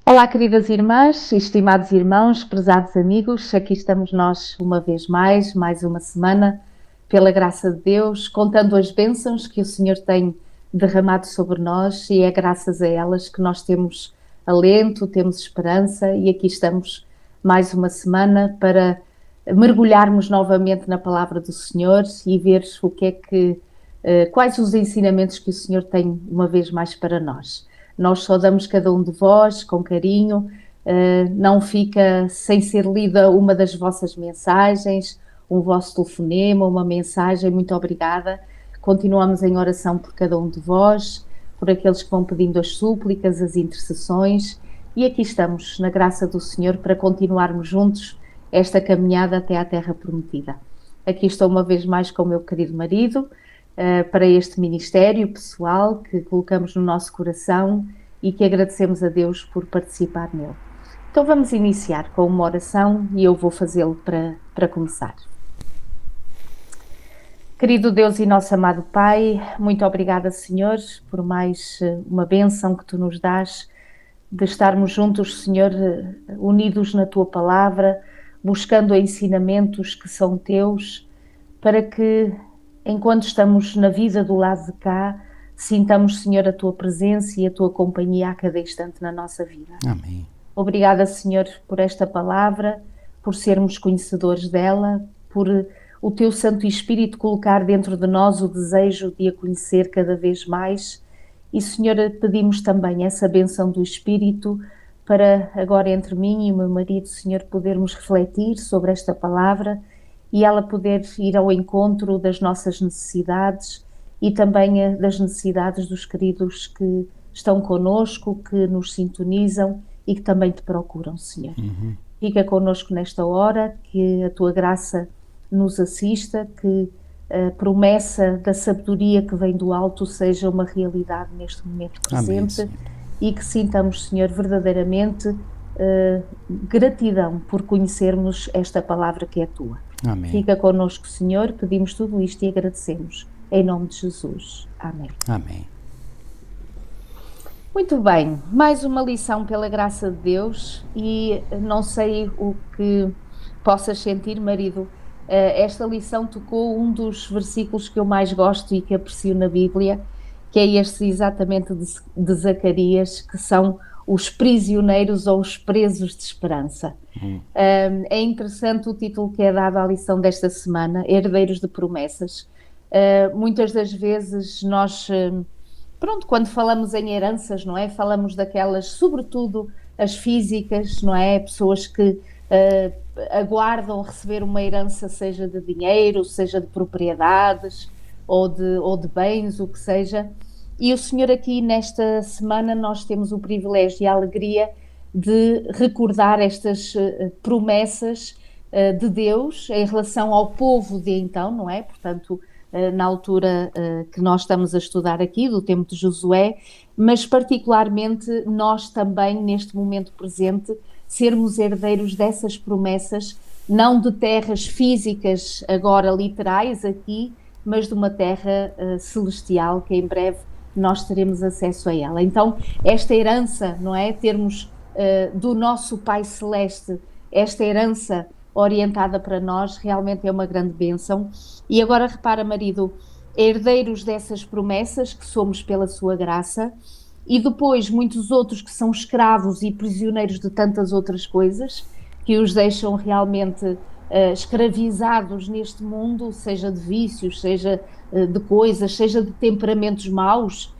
Olá, queridas irmãs, estimados irmãos, prezados amigos, aqui estamos nós uma vez mais uma semana, pela graça de Deus, contando as bênçãos que o Senhor tem derramado sobre nós e é graças a elas que nós temos alento, temos esperança e aqui estamos mais uma semana para mergulharmos novamente na palavra do Senhor e ver o que é que, quais os ensinamentos que o Senhor tem uma vez mais para nós. Nós saudamos cada um de vós com carinho, não fica sem ser lida uma das vossas mensagens, um vosso telefonema, uma mensagem, muito obrigada. Continuamos em oração por cada um de vós, por aqueles que vão pedindo as súplicas, as intercessões, e aqui estamos, na graça do Senhor, para continuarmos juntos esta caminhada até à Terra Prometida. Aqui estou uma vez mais com o meu querido marido, para este ministério pessoal que colocamos no nosso coração e que agradecemos a Deus por participar nele. Então vamos iniciar com uma oração e eu vou fazê-lo para começar. Querido Deus e nosso amado Pai, muito obrigada, Senhor, por mais uma bênção que Tu nos dás de estarmos juntos, Senhor, unidos na Tua Palavra, buscando ensinamentos que são Teus, para que enquanto estamos na vida do lado de cá, sintamos, Senhor, a Tua presença e a Tua companhia a cada instante na nossa vida. Amém. Obrigada, Senhor, por esta palavra, por sermos conhecedores dela, por o Teu Santo Espírito colocar dentro de nós o desejo de a conhecer cada vez mais. E, Senhor, pedimos também essa bênção do Espírito para agora entre mim e o meu marido, Senhor, podermos refletir sobre esta palavra e ela poder ir ao encontro das nossas necessidades e também das necessidades dos queridos que estão connosco, que nos sintonizam e que também Te procuram, Senhor. Fica connosco nesta hora, que a Tua graça nos assista, que a promessa da sabedoria que vem do alto seja uma realidade neste momento presente. Amém, e que sintamos, Senhor, verdadeiramente gratidão por conhecermos esta palavra que é Tua. Amém. Fica connosco, Senhor, pedimos tudo isto e agradecemos. Em nome de Jesus. Amém. Amém. Muito bem, mais uma lição pela graça de Deus e não sei o que possas sentir, marido. Esta lição tocou um dos versículos que eu mais gosto e que aprecio na Bíblia, que é este exatamente de Zacarias, que são os prisioneiros ou os presos de esperança. É interessante o título que é dado à lição desta semana, Herdeiros de Promessas. Muitas das vezes nós, quando falamos em heranças, não é? Falamos daquelas, sobretudo as físicas, não é? Pessoas que aguardam receber uma herança, seja de dinheiro, seja de propriedades, ou de bens, o que seja. E o Senhor aqui nesta semana nós temos o privilégio e a alegria de recordar estas promessas de Deus em relação ao povo de então, não é? Portanto, na altura que nós estamos a estudar aqui, do tempo de Josué, mas particularmente nós também neste momento presente sermos herdeiros dessas promessas, não de terras físicas agora literais aqui, mas de uma terra celestial que em breve nós teremos acesso a ela. Então, esta herança, não é? Termos do nosso Pai Celeste esta herança orientada para nós, realmente é uma grande bênção. E agora repara, marido, herdeiros dessas promessas que somos pela sua graça, e depois muitos outros que são escravos e prisioneiros de tantas outras coisas, que os deixam realmente escravizados neste mundo, seja de vícios, seja de coisas, seja de temperamentos maus,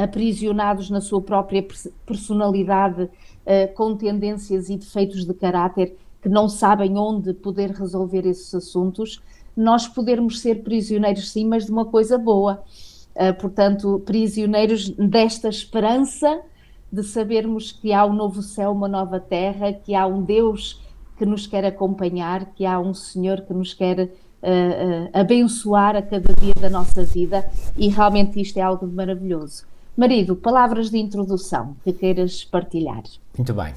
aprisionados na sua própria personalidade, com tendências e defeitos de caráter, que não sabem onde poder resolver esses assuntos. Nós podermos ser prisioneiros sim, mas de uma coisa boa, portanto, prisioneiros desta esperança de sabermos que há um novo céu, uma nova terra, que há um Deus que nos quer acompanhar, que há um Senhor que nos quer abençoar a cada dia da nossa vida, e realmente isto é algo de maravilhoso. Marido, palavras de introdução que queiras partilhar. Muito bem.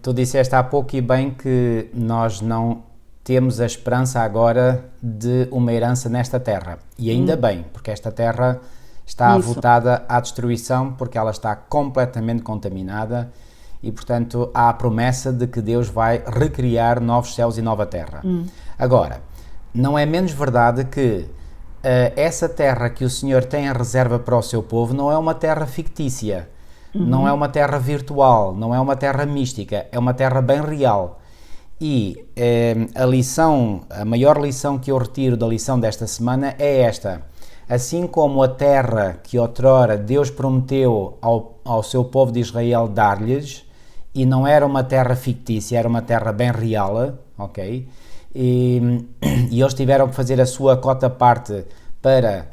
Tu disseste há pouco e bem que nós não temos a esperança agora de uma herança nesta terra. E ainda bem, porque esta terra está votada à destruição, porque ela está completamente contaminada e, portanto, há a promessa de que Deus vai recriar novos céus e nova terra. Agora, não é menos verdade que essa terra que o Senhor tem em reserva para o seu povo não é uma terra fictícia, não é uma terra virtual, não é uma terra mística, é uma terra bem real. E a maior lição que eu retiro da lição desta semana é esta: assim como a terra que outrora Deus prometeu ao seu povo de Israel dar-lhes, e não era uma terra fictícia, era uma terra bem real, ok? E eles tiveram que fazer a sua cota parte para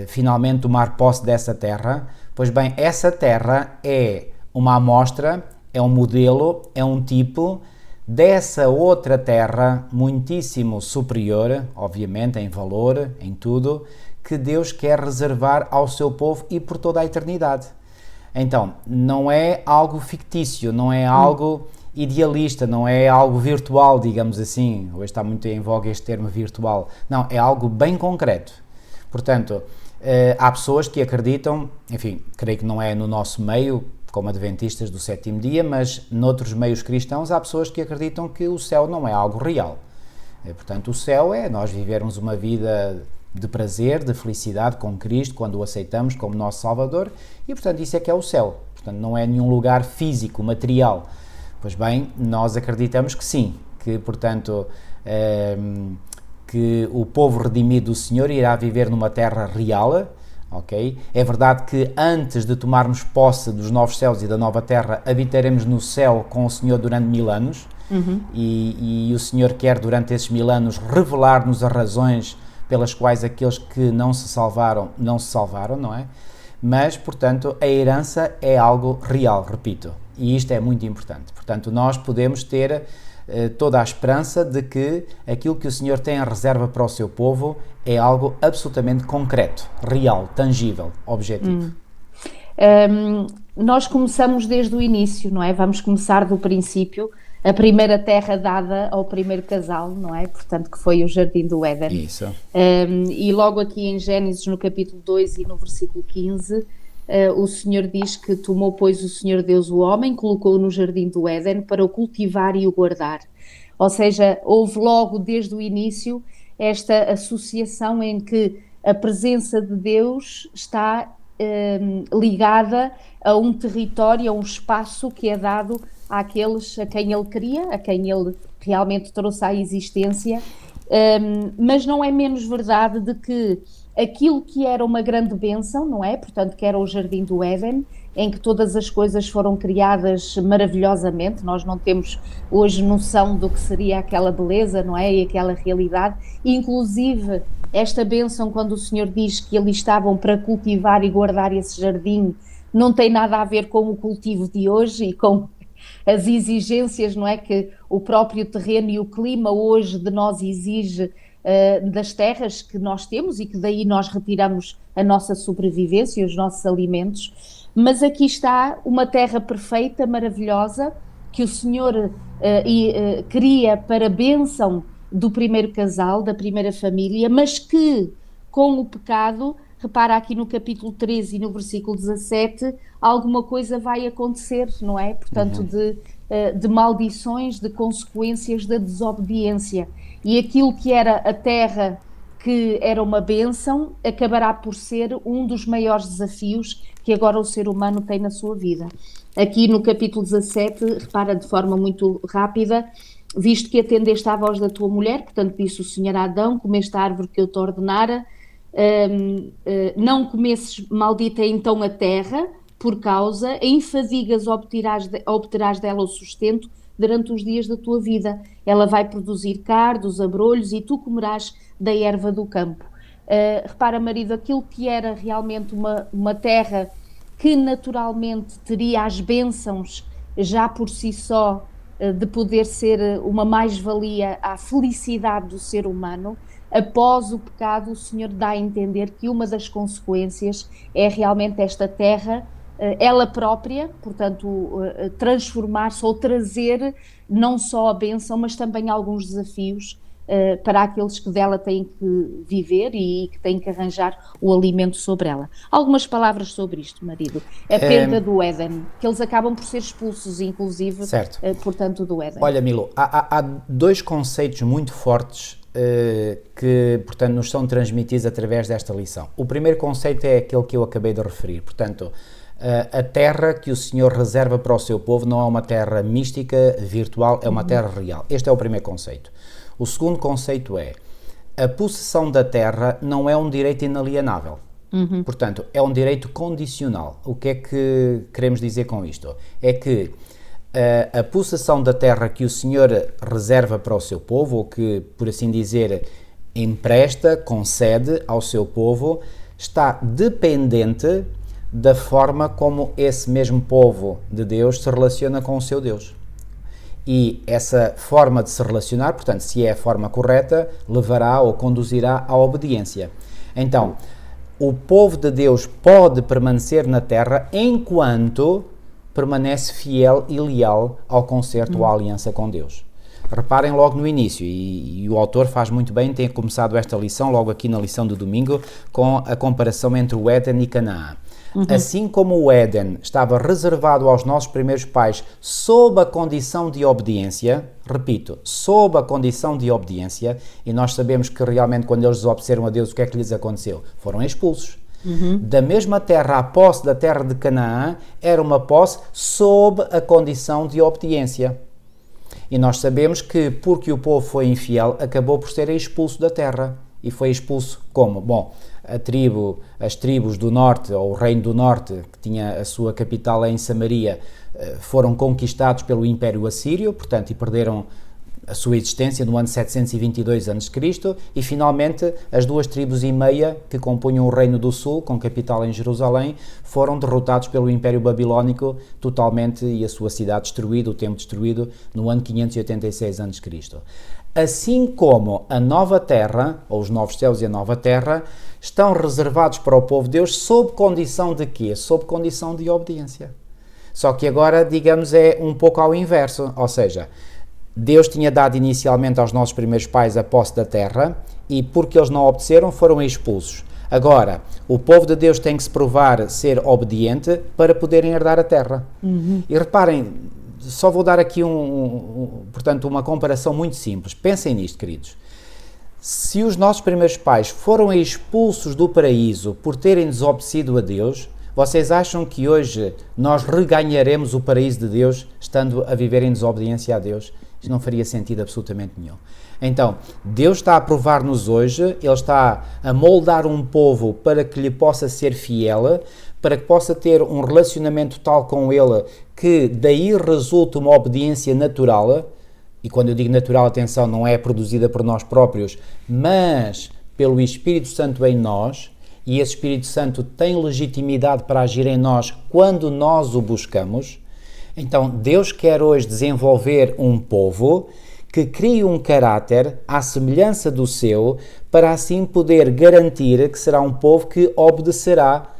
finalmente tomar posse dessa terra. Pois bem, essa terra é uma amostra, é um modelo, é um tipo dessa outra terra muitíssimo superior, obviamente em valor, em tudo, que Deus quer reservar ao seu povo e por toda a eternidade. Então, não é algo fictício, não é algo idealista, não é algo virtual, digamos assim. Hoje está muito em voga este termo virtual. Não, é algo bem concreto. Portanto, há pessoas que acreditam, enfim, creio que não é no nosso meio, como adventistas do sétimo dia, mas noutros meios cristãos há pessoas que acreditam que o céu não é algo real. Portanto, o céu é nós vivermos uma vida de prazer, de felicidade com Cristo, quando o aceitamos como nosso Salvador, e portanto isso é que é o céu. Portanto, não é nenhum lugar físico, material. Pois bem, nós acreditamos que sim, que portanto que o povo redimido do Senhor irá viver numa terra real, ok? É verdade que antes de tomarmos posse dos novos céus e da nova terra, habitaremos no céu com o Senhor durante 1000 anos, e o Senhor quer durante esses 1000 anos revelar-nos as razões pelas quais aqueles que não se salvaram, não é? Mas, portanto, a herança é algo real, repito, e isto é muito importante. Portanto, nós podemos ter toda a esperança de que aquilo que o Senhor tem em reserva para o seu povo é algo absolutamente concreto, real, tangível, objetivo. Nós começamos desde o início, não é? Vamos começar do princípio, a primeira terra dada ao primeiro casal, não é? Portanto, que foi o Jardim do Éden. Isso. E logo aqui em Gênesis, no capítulo 2 e no versículo 15, o Senhor diz que tomou, pois, o Senhor Deus o homem, colocou-o no Jardim do Éden para o cultivar e o guardar. Ou seja, houve logo desde o início esta associação em que a presença de Deus está ligada a um território, a um espaço que é dado àqueles a quem ele cria, a quem ele realmente trouxe à existência, mas não é menos verdade de que aquilo que era uma grande bênção, não é? Portanto, que era o Jardim do Éden, em que todas as coisas foram criadas maravilhosamente, nós não temos hoje noção do que seria aquela beleza, não é? E aquela realidade, inclusive esta bênção, quando o Senhor diz que ali estavam para cultivar e guardar esse jardim, não tem nada a ver com o cultivo de hoje e com as exigências, não é, que o próprio terreno e o clima hoje de nós exige das terras que nós temos e que daí nós retiramos a nossa sobrevivência, os nossos alimentos, mas aqui está uma terra perfeita, maravilhosa, que o Senhor cria para a bênção do primeiro casal, da primeira família, mas que com o pecado, repara aqui no capítulo 13 e no versículo 17, alguma coisa vai acontecer, não é? Portanto, de maldições, de consequências da desobediência. E aquilo que era a terra, que era uma bênção, acabará por ser um dos maiores desafios que agora o ser humano tem na sua vida. Aqui no capítulo 17, repara de forma muito rápida, visto que atendeste à voz da tua mulher, portanto disse o Senhor a Adão, comeste a árvore que eu te ordenara, não comesses, maldita então a terra, por causa, em fadigas obterás dela o sustento durante os dias da tua vida. Ela vai produzir cardos, abrolhos, e tu comerás da erva do campo. Repara, marido, aquilo que era realmente uma terra que naturalmente teria as bênçãos já por si só, de poder ser uma mais-valia à felicidade do ser humano, após o pecado o Senhor dá a entender que uma das consequências é realmente esta terra, ela própria, portanto, transformar-se ou trazer não só a bênção, mas também alguns desafios para aqueles que dela têm que viver e que têm que arranjar o alimento sobre ela. Algumas palavras sobre isto, marido. A perda do Éden, que eles acabam por ser expulsos, inclusive, Certo. portanto, do Éden. Olha, Milo, há dois conceitos muito fortes que, portanto, nos são transmitidos através desta lição. O primeiro conceito é aquele que eu acabei de referir. Portanto, a terra que o Senhor reserva para o seu povo não é uma terra mística, virtual, é uma terra real. Este é o primeiro conceito. O segundo conceito é: a possessão da terra não é um direito inalienável. Portanto, é um direito condicional. O que é que queremos dizer com isto? É que a possessão da terra que o Senhor reserva para o seu povo, ou que, por assim dizer, empresta, concede ao seu povo, está dependente da forma como esse mesmo povo de Deus se relaciona com o seu Deus. E essa forma de se relacionar, portanto, se é a forma correta, levará ou conduzirá à obediência. Então, o povo de Deus pode permanecer na terra enquanto permanece fiel e leal ao concerto ou à aliança com Deus. Reparem logo no início, e o autor faz muito bem, tem começado esta lição, logo aqui na lição do domingo, com a comparação entre o Éden e Canaã. Assim como o Éden estava reservado aos nossos primeiros pais sob a condição de obediência, repito, sob a condição de obediência, e nós sabemos que realmente quando eles desobedeceram a Deus, o que é que lhes aconteceu? Foram expulsos. Da mesma terra, a posse da terra de Canaã era uma posse sob a condição de obediência. E nós sabemos que, porque o povo foi infiel, acabou por ser expulso da terra. E foi expulso como? Bom, as tribos do norte, ou o reino do norte, que tinha a sua capital em Samaria, foram conquistados pelo Império Assírio, portanto, e perderam a sua existência no ano 722 a.C. e finalmente as duas tribos e meia que compunham o Reino do Sul, com capital em Jerusalém, foram derrotados pelo Império Babilónico totalmente e a sua cidade destruída, o templo destruído, no ano 586 a.C. Assim como a nova terra, ou os novos céus e a nova terra, estão reservados para o povo de Deus sob condição de quê? Sob condição de obediência. Só que agora, digamos, é um pouco ao inverso, ou seja, Deus tinha dado inicialmente aos nossos primeiros pais a posse da terra e porque eles não obedeceram foram expulsos. Agora, o povo de Deus tem que se provar ser obediente para poderem herdar a terra. E reparem, só vou dar aqui portanto, uma comparação muito simples. Pensem nisto, queridos. Se os nossos primeiros pais foram expulsos do paraíso por terem desobedecido a Deus, vocês acham que hoje nós reganharemos o paraíso de Deus estando a viver em desobediência a Deus? Isto não faria sentido absolutamente nenhum. Então, Deus está a provar-nos hoje, Ele está a moldar um povo para que lhe possa ser fiel, para que possa ter um relacionamento tal com Ele que daí resulte uma obediência natural, e quando eu digo natural, atenção, não é produzida por nós próprios, mas pelo Espírito Santo em nós, e esse Espírito Santo tem legitimidade para agir em nós quando nós o buscamos. Então, Deus quer hoje desenvolver um povo que crie um caráter à semelhança do seu, para assim poder garantir que será um povo que obedecerá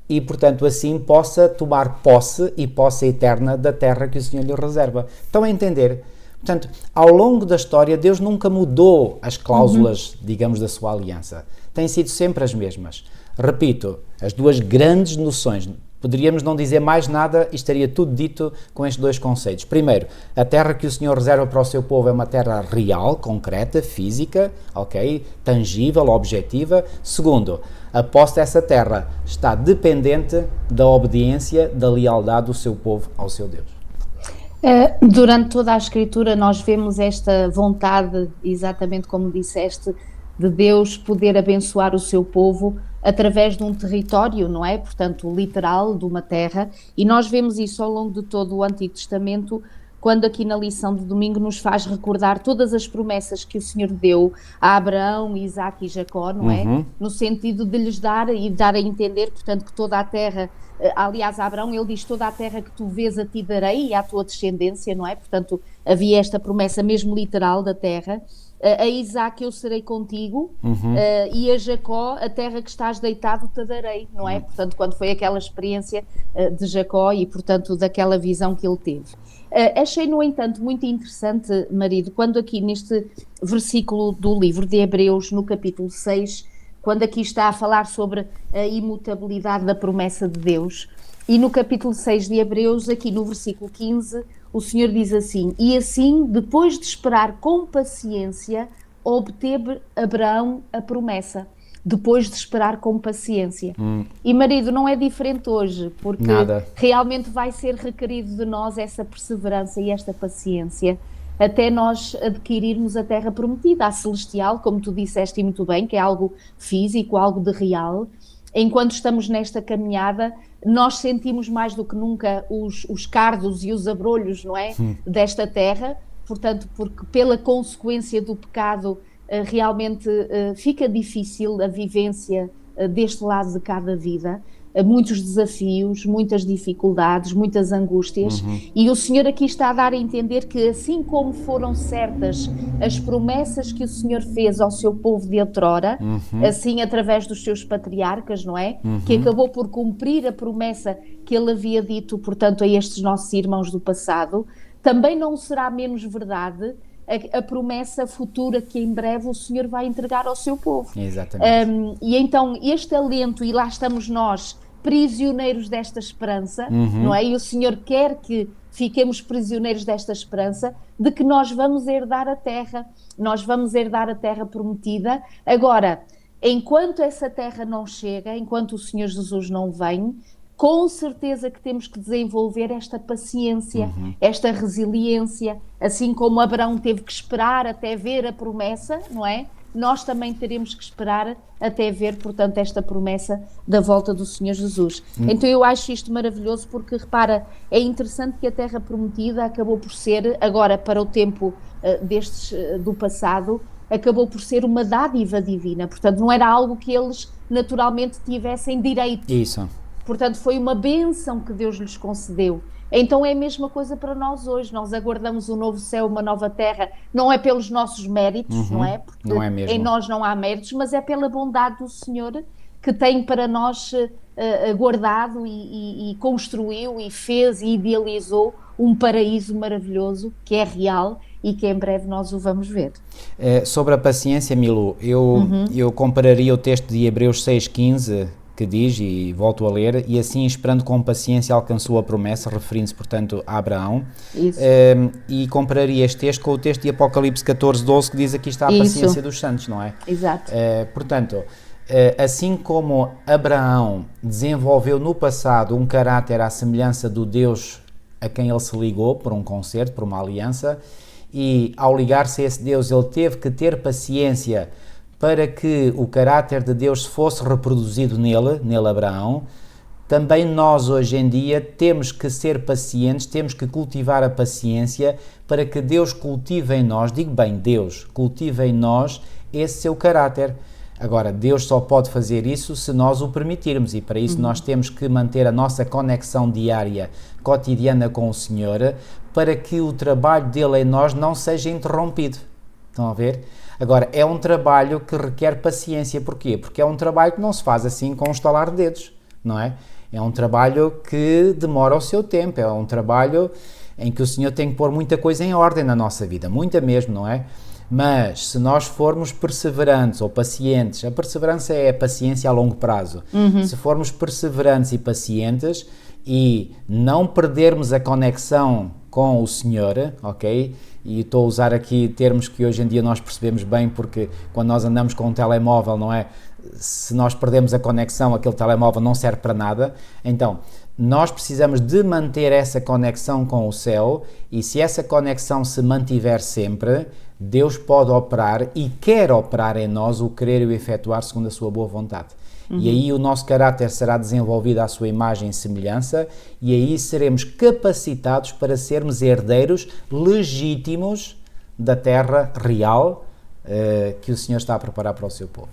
e, portanto, assim possa tomar posse e posse eterna da terra que o Senhor lhe reserva. Estão a entender? Portanto, ao longo da história, Deus nunca mudou as cláusulas, digamos, da sua aliança. Têm sido sempre as mesmas. Repito, as duas grandes noções. Poderíamos não dizer mais nada e estaria tudo dito com estes dois conceitos. Primeiro, a terra que o Senhor reserva para o seu povo é uma terra real, concreta, física, ok? Tangível, objetiva. Segundo, a posse dessa terra está dependente da obediência, da lealdade do seu povo ao seu Deus. Durante toda a Escritura nós vemos esta vontade, exatamente como disseste, de Deus poder abençoar o seu povo através de um território, não é? Portanto, literal, de uma terra, e nós vemos isso ao longo de todo o Antigo Testamento, quando aqui na lição de domingo nos faz recordar todas as promessas que o Senhor deu a Abraão, Isaque e Jacó, não é? No sentido de lhes dar e dar a entender, portanto, que toda a terra, aliás, a Abraão, ele diz, toda a terra que tu vês a ti darei e à tua descendência, não é? Portanto, havia esta promessa mesmo literal da terra. a Isaac eu serei contigo, e a Jacó, a terra que estás deitado te darei, não é? Portanto, quando foi aquela experiência de Jacó e, portanto, daquela visão que ele teve. Achei, no entanto, muito interessante, marido, quando aqui neste versículo do livro de Hebreus, no capítulo 6, quando aqui está a falar sobre a imutabilidade da promessa de Deus, e no capítulo 6 de Hebreus, aqui no versículo 15, o Senhor diz assim: e assim, depois de esperar com paciência, obteve Abraão a promessa. Depois de esperar com paciência. E marido, não é diferente hoje, porque Nada. realmente vai ser requerido de nós essa perseverança e esta paciência, até nós adquirirmos a terra prometida, a celestial, como tu disseste muito bem, que é algo físico, algo de real. Enquanto estamos nesta caminhada, nós sentimos mais do que nunca os cardos e os abrolhos, não é? Desta terra, portanto, porque pela consequência do pecado, realmente fica difícil a vivência deste lado de cada vida, muitos desafios, muitas dificuldades, muitas angústias, e o Senhor aqui está a dar a entender que assim como foram certas as promessas que o Senhor fez ao seu povo de outrora, assim através dos seus patriarcas, não é? Que acabou por cumprir a promessa que ele havia dito, portanto, a estes nossos irmãos do passado, também não será menos verdade a promessa futura que em breve o Senhor vai entregar ao seu povo. Exatamente. E então este alento, e lá estamos nós, prisioneiros desta esperança, não é? E o Senhor quer que fiquemos prisioneiros desta esperança, de que nós vamos herdar a terra, nós vamos herdar a terra prometida. Agora, enquanto essa terra não chega, enquanto o Senhor Jesus não vem, com certeza que temos que desenvolver esta paciência, esta resiliência, assim como Abraão teve que esperar até ver a promessa, não é? Nós também teremos que esperar até ver, portanto, esta promessa da volta do Senhor Jesus. Então eu acho isto maravilhoso porque, repara, é interessante que a terra prometida acabou por ser, agora para o tempo do passado, acabou por ser uma dádiva divina. Portanto, não era algo que eles naturalmente tivessem direito. Isso. Portanto, foi uma bênção que Deus lhes concedeu. Então é a mesma coisa para nós hoje. Nós aguardamos um novo céu, uma nova terra. Não é pelos nossos méritos, não é? Porque não é mesmo. Em nós não há méritos, mas é pela bondade do Senhor que tem para nós guardado e construiu e fez e idealizou um paraíso maravilhoso que é real e que em breve nós o vamos ver. Sobre a paciência, Milu, eu compararia o texto de Hebreus 6,15, que diz, e volto a ler, e assim esperando com paciência alcançou a promessa, referindo-se, portanto, a Abraão. E compararia este texto com o texto de Apocalipse 14,12, que diz aqui está a paciência dos santos, não é? Exato. Portanto, assim como Abraão desenvolveu no passado um caráter à semelhança do Deus a quem ele se ligou por um concerto, por uma aliança, e ao ligar-se a esse Deus ele teve que ter paciência para que o caráter de Deus fosse reproduzido nele Abraão, também nós hoje em dia temos que ser pacientes, temos que cultivar a paciência para que Deus cultive em nós, digo bem, Deus cultive em nós esse seu caráter. Agora, Deus só pode fazer isso se nós o permitirmos e para isso nós temos que manter a nossa conexão diária, cotidiana com o Senhor, para que o trabalho dele em nós não seja interrompido. Estão a ver? Agora, é um trabalho que requer paciência. Porquê? Porque é um trabalho que não se faz assim com um estalar de dedos, não é? É um trabalho que demora o seu tempo, é um trabalho em que o Senhor tem que pôr muita coisa em ordem na nossa vida, muita mesmo, não é? Mas, se nós formos perseverantes ou pacientes, a perseverança é a paciência a longo prazo. Se formos perseverantes e pacientes e não perdermos a conexão com o Senhor, ok? E estou a usar aqui termos que hoje em dia nós percebemos bem, porque quando nós andamos com um telemóvel, não é? Se nós perdemos a conexão, aquele telemóvel não serve para nada. Então, nós precisamos de manter essa conexão com o céu e se essa conexão se mantiver sempre, Deus pode operar e quer operar em nós o querer e o efetuar segundo a sua boa vontade. E aí o nosso caráter será desenvolvido à sua imagem e semelhança e aí seremos capacitados para sermos herdeiros legítimos da terra real que o Senhor está a preparar para o seu povo.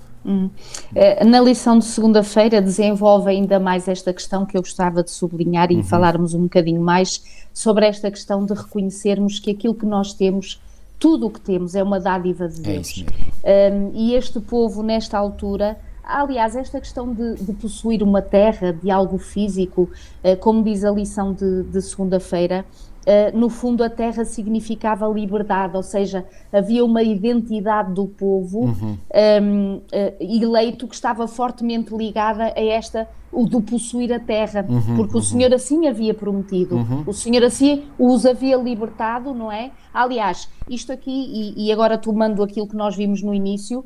Na lição de segunda-feira desenvolve ainda mais esta questão que eu gostava de sublinhar e falarmos um bocadinho mais sobre esta questão de reconhecermos que aquilo que nós temos tudo o que temos é uma dádiva de É isso Deus. mesmo. E este povo, nesta altura, aliás, esta questão de possuir uma terra, de algo físico, como diz a lição de segunda-feira, no fundo a terra significava liberdade, ou seja, havia uma identidade do povo eleito que estava fortemente ligada a esta, o do possuir a terra, porque o Senhor assim havia prometido, o Senhor assim os havia libertado, não é? Aliás, isto aqui, e agora tomando aquilo que nós vimos no início,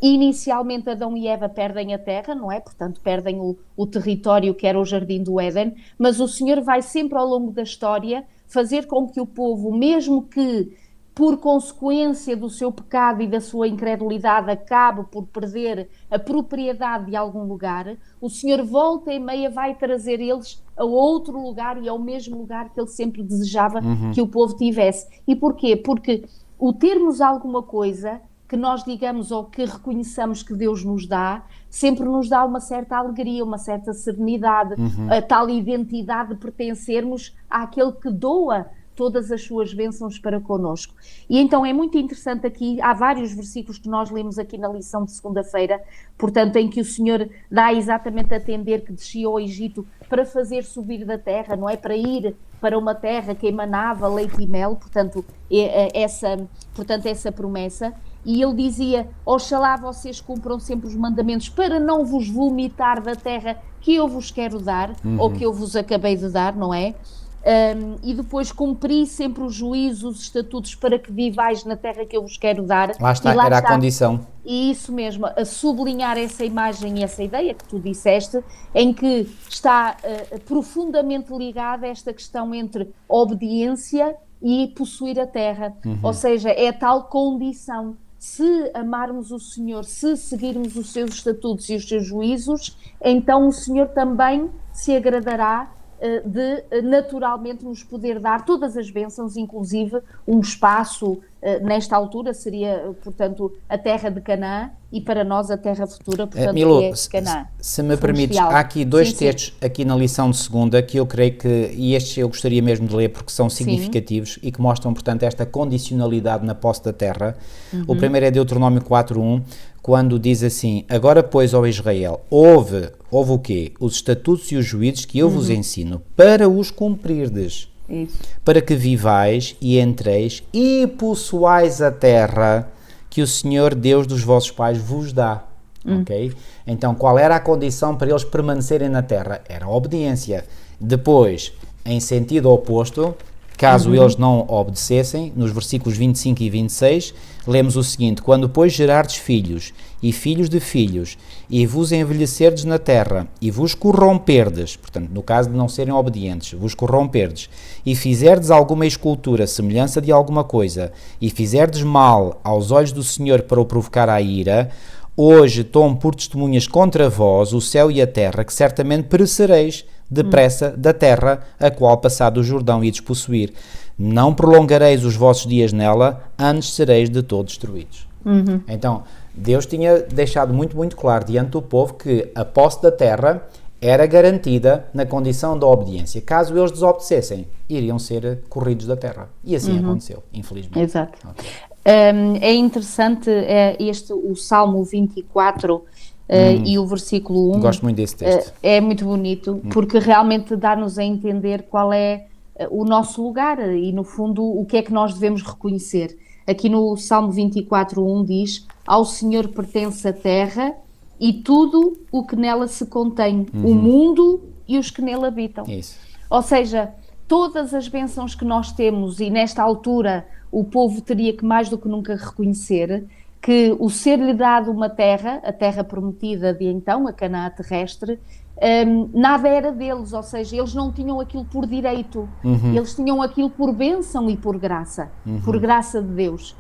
inicialmente Adão e Eva perdem a terra, não é? Portanto, perdem o território que era o Jardim do Éden, mas o Senhor vai sempre ao longo da história fazer com que o povo, mesmo que por consequência do seu pecado e da sua incredulidade acabe por perder a propriedade de algum lugar, o Senhor volta e meia vai trazer eles a outro lugar e ao mesmo lugar que ele sempre desejava que o povo tivesse. E porquê? Porque o termos alguma coisa que nós digamos ou que reconheçamos que Deus nos dá, sempre nos dá uma certa alegria, uma certa serenidade, a tal identidade de pertencermos àquele que doa todas as suas bênçãos para connosco. E então é muito interessante aqui, há vários versículos que nós lemos aqui na lição de segunda-feira, portanto, em que o Senhor dá exatamente a entender que descia ao Egito para fazer subir da terra, não é? Para ir para uma terra que emanava leite e mel, portanto, essa promessa. E ele dizia, oxalá vocês cumpram sempre os mandamentos para não vos vomitar da terra que eu vos quero dar, ou que eu vos acabei de dar, não é? E depois cumpri sempre os juízos, os estatutos para que vivais na terra que eu vos quero dar. Lá está, E lá era a está. condição. E isso mesmo, a sublinhar essa imagem e essa ideia que tu disseste, em que está profundamente ligada esta questão entre obediência e possuir a terra. Ou seja, é a tal condição. Se amarmos o Senhor, se seguirmos os seus estatutos e os seus juízos, então o Senhor também se agradará de naturalmente nos poder dar todas as bênçãos, inclusive um espaço, nesta altura seria, portanto, a terra de Canaã e para nós a terra futura, portanto, Milu, que é Canaã. se me permites, Celestial. há aqui dois Sim, textos aqui na lição de segunda que eu creio que, e estes eu gostaria mesmo de ler porque são Sim. significativos e que mostram, portanto, esta condicionalidade na posse da terra. O primeiro é Deuteronômio 4.1, quando diz assim, agora pois, ó Israel, ouve o quê? Os estatutos e os juízos que eu vos ensino, para os cumprirdes, Isso. para que vivais e entreis e possuais a terra que o Senhor Deus dos vossos pais vos dá. Ok? Então, qual era a condição para eles permanecerem na terra? Era a obediência. Depois, em sentido oposto, caso eles não obedecessem, nos versículos 25 e 26, lemos o seguinte, quando pois gerardes filhos e filhos de filhos, e vos envelhecerdes na terra, e vos corromperdes, portanto, no caso de não serem obedientes, vos corromperdes, e fizerdes alguma escultura, semelhança de alguma coisa, e fizerdes mal aos olhos do Senhor para o provocar à ira, hoje tomo por testemunhas contra vós o céu e a terra, que certamente perecereis depressa da terra, a qual passado o Jordão ides possuir. Não prolongareis os vossos dias nela, antes sereis de todo destruídos. Então, Deus tinha deixado muito, muito claro diante do povo que a posse da terra era garantida na condição da obediência. Caso eles desobedecessem, iriam ser corridos da terra. E assim aconteceu, infelizmente. Exato. Okay. É interessante o Salmo 24 e o versículo 1. Gosto muito desse texto. É muito bonito, porque realmente dá-nos a entender qual é o nosso lugar e, no fundo, o que é que nós devemos reconhecer. Aqui no Salmo 24:1 diz, ao Senhor pertence a terra e tudo o que nela se contém, o mundo e os que nele habitam. Isso. Ou seja, todas as bênçãos que nós temos, e nesta altura o povo teria que mais do que nunca reconhecer que o ser-lhe dado uma terra, a terra prometida de então, a Canaã terrestre, nada era deles, ou seja, eles não tinham aquilo por direito, eles tinham aquilo por bênção e por graça de Deus.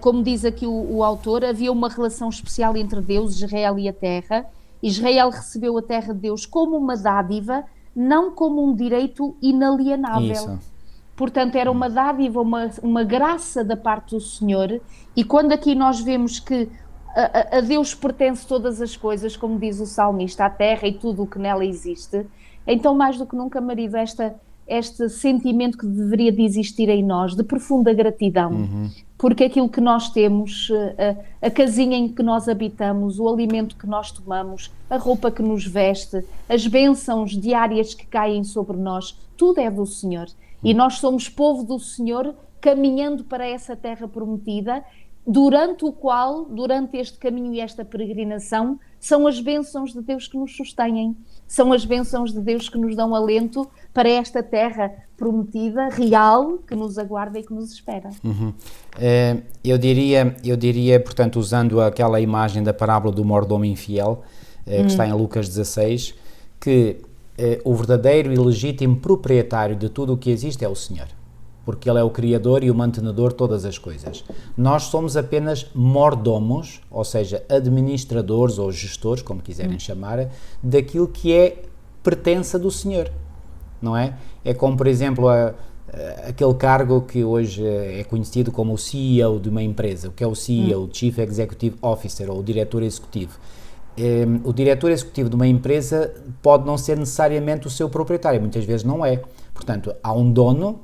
Como diz aqui o autor, havia uma relação especial entre Deus, Israel e a terra. Israel recebeu a terra de Deus como uma dádiva, não como um direito inalienável. Isso. Portanto, era uma dádiva, uma graça da parte do Senhor, e quando aqui nós vemos que a Deus pertence todas as coisas, como diz o salmista, a terra e tudo o que nela existe, então mais do que nunca, marido, este sentimento que deveria de existir em nós, de profunda gratidão, porque aquilo que nós temos, a casinha em que nós habitamos, o alimento que nós tomamos, a roupa que nos veste, as bênçãos diárias que caem sobre nós, tudo é do Senhor. E nós somos povo do Senhor, caminhando para essa terra prometida, durante este caminho e esta peregrinação, são as bênçãos de Deus que nos sustêm, são as bênçãos de Deus que nos dão alento para esta terra prometida, real, que nos aguarda e que nos espera. Eu diria, portanto, usando aquela imagem da parábola do mordomo infiel, que está em Lucas 16, que o verdadeiro e legítimo proprietário de tudo o que existe é o Senhor, porque Ele é o Criador e o mantenedor de todas as coisas. Nós somos apenas mordomos, ou seja, administradores ou gestores, como quiserem chamar, daquilo que pertença do Senhor, não é? É como, por exemplo, aquele cargo que hoje é conhecido como o CEO de uma empresa. O que é o CEO? Chief Executive Officer, ou o diretor executivo. O diretor executivo de uma empresa pode não ser necessariamente o seu proprietário, muitas vezes não é. Portanto, há um dono,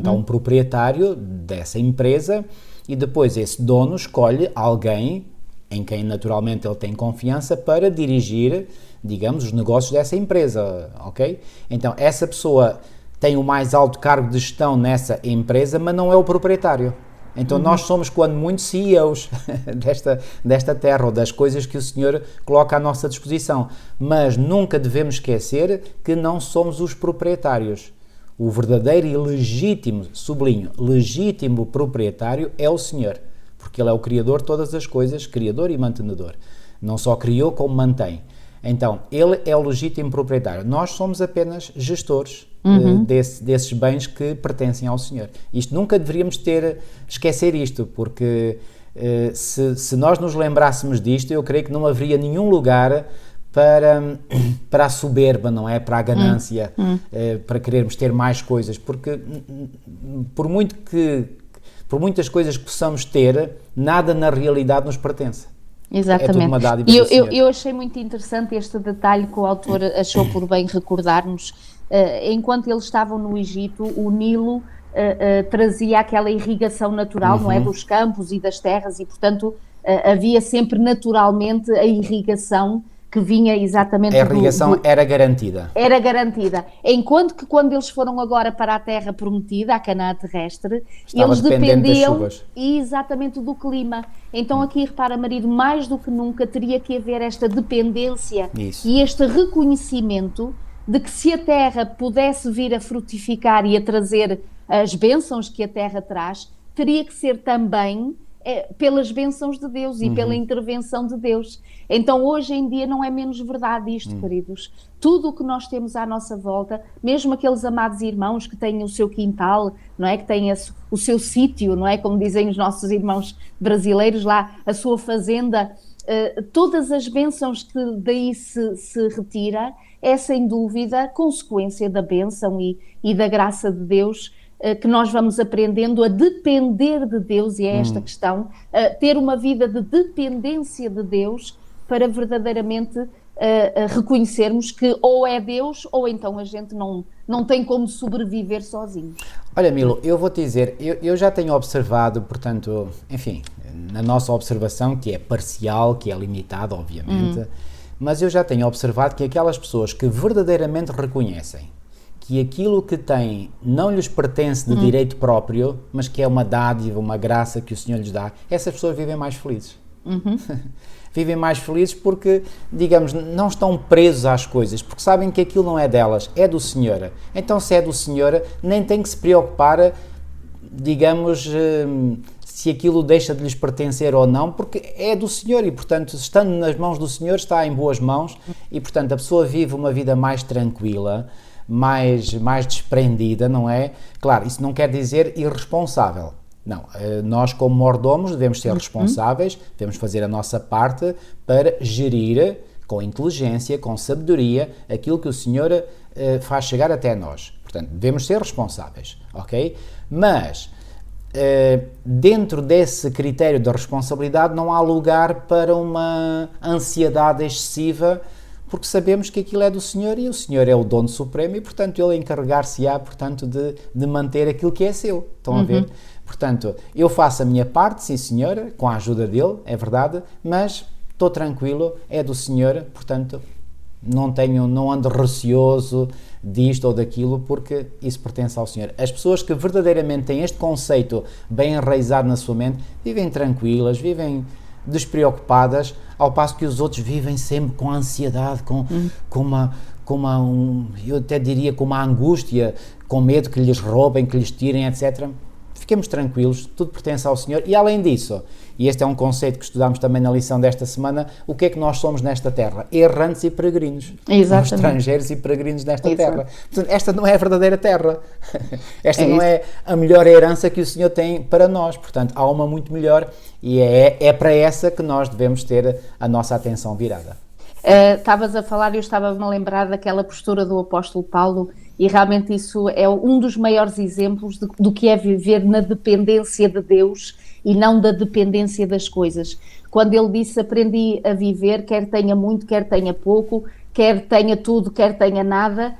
há um proprietário dessa empresa e depois esse dono escolhe alguém em quem naturalmente ele tem confiança para dirigir, digamos, os negócios dessa empresa, ok? Então, essa pessoa tem o mais alto cargo de gestão nessa empresa, mas não é o proprietário. Então nós somos, quando muito, CEOs desta terra, ou das coisas que o Senhor coloca à nossa disposição. Mas nunca devemos esquecer que não somos os proprietários. O verdadeiro e legítimo, sublinho, legítimo proprietário é o Senhor, porque Ele é o Criador de todas as coisas, Criador e mantenedor. Não só criou, como mantém. Então, Ele é o legítimo proprietário. Nós somos apenas gestores desses bens que pertencem ao Senhor. Isto nunca deveríamos esquecer isto, porque se nós nos lembrássemos disto, eu creio que não haveria nenhum lugar para a soberba, não é? Para a ganância, para querermos ter mais coisas, porque por muitas coisas que possamos ter, nada na realidade nos pertence. Exatamente. É tudo uma dádiva E do Senhor. eu achei muito interessante este detalhe que o autor achou por bem recordar-nos. Enquanto eles estavam no Egito, o Nilo trazia aquela irrigação natural, não é? Dos campos e das terras, e portanto havia sempre naturalmente a irrigação que vinha exatamente a irrigação era garantida. Era garantida. Enquanto que quando eles foram agora para a terra prometida, a Canaã terrestre, eles dependiam exatamente do clima. Então aqui, repara, marido, mais do que nunca teria que haver esta dependência e este reconhecimento de que se a terra pudesse vir a frutificar e a trazer as bênçãos que a terra traz, teria que ser também pelas bênçãos de Deus e pela intervenção de Deus. Então hoje em dia não é menos verdade isto, queridos. Tudo o que nós temos à nossa volta, mesmo aqueles amados irmãos que têm o seu quintal, não é? Que têm o seu sítio, não é? Como dizem os nossos irmãos brasileiros lá, a sua fazenda, todas as bênçãos que daí se retira, é sem dúvida consequência da bênção e da graça de Deus, que nós vamos aprendendo a depender de Deus, e é esta questão, ter uma vida de dependência de Deus para verdadeiramente reconhecermos que ou é Deus ou então a gente não tem como sobreviver sozinhos. Olha, Milo, eu vou-te dizer, eu já tenho observado, portanto, enfim, na nossa observação, que é parcial, que é limitada, obviamente, mas eu já tenho observado que aquelas pessoas que verdadeiramente reconhecem que aquilo que têm não lhes pertence de direito próprio, mas que é uma dádiva, uma graça que o Senhor lhes dá, essas pessoas vivem mais felizes. Vivem mais felizes porque, digamos, não estão presos às coisas, porque sabem que aquilo não é delas, é do Senhor. Então, se é do Senhor, nem tem que se preocupar, digamos, se aquilo deixa de lhes pertencer ou não, porque é do Senhor e, portanto, estando nas mãos do Senhor, está em boas mãos e, portanto, a pessoa vive uma vida mais tranquila, mais desprendida, não é? Claro, isso não quer dizer irresponsável. Não, nós como mordomos devemos ser responsáveis, devemos fazer a nossa parte para gerir com inteligência, com sabedoria, aquilo que o Senhor faz chegar até nós. Portanto, devemos ser responsáveis, ok? Mas, dentro desse critério da responsabilidade, não há lugar para uma ansiedade excessiva, porque sabemos que aquilo é do Senhor e o Senhor é o dono supremo e, portanto, Ele encarregar-se-á, portanto, de manter aquilo que é seu. Estão a ver? Portanto, eu faço a minha parte, sim senhor, com a ajuda dele, é verdade, mas estou tranquilo, é do Senhor, portanto, não ando receoso disto ou daquilo, porque isso pertence ao Senhor. As pessoas que verdadeiramente têm este conceito bem enraizado na sua mente, vivem tranquilas, vivem despreocupadas, ao passo que os outros vivem sempre com ansiedade, eu até diria com uma angústia, com medo que lhes roubem, que lhes tirem, etc. Fiquemos tranquilos, tudo pertence ao Senhor. E além disso, e este é um conceito que estudámos também na lição desta semana, o que é que nós somos nesta terra? Errantes e peregrinos. Exatamente. Estrangeiros e peregrinos nesta terra. Portanto, esta não é a verdadeira terra. Esta não é a melhor herança que o Senhor tem para nós. Portanto, há uma muito melhor e é para essa que nós devemos ter a nossa atenção virada. Estavas a falar e eu estava-me a lembrar daquela postura do apóstolo Paulo, e realmente isso é um dos maiores exemplos do que é viver na dependência de Deus e não da dependência das coisas. Quando ele disse: aprendi a viver, quer tenha muito, quer tenha pouco, quer tenha tudo, quer tenha nada,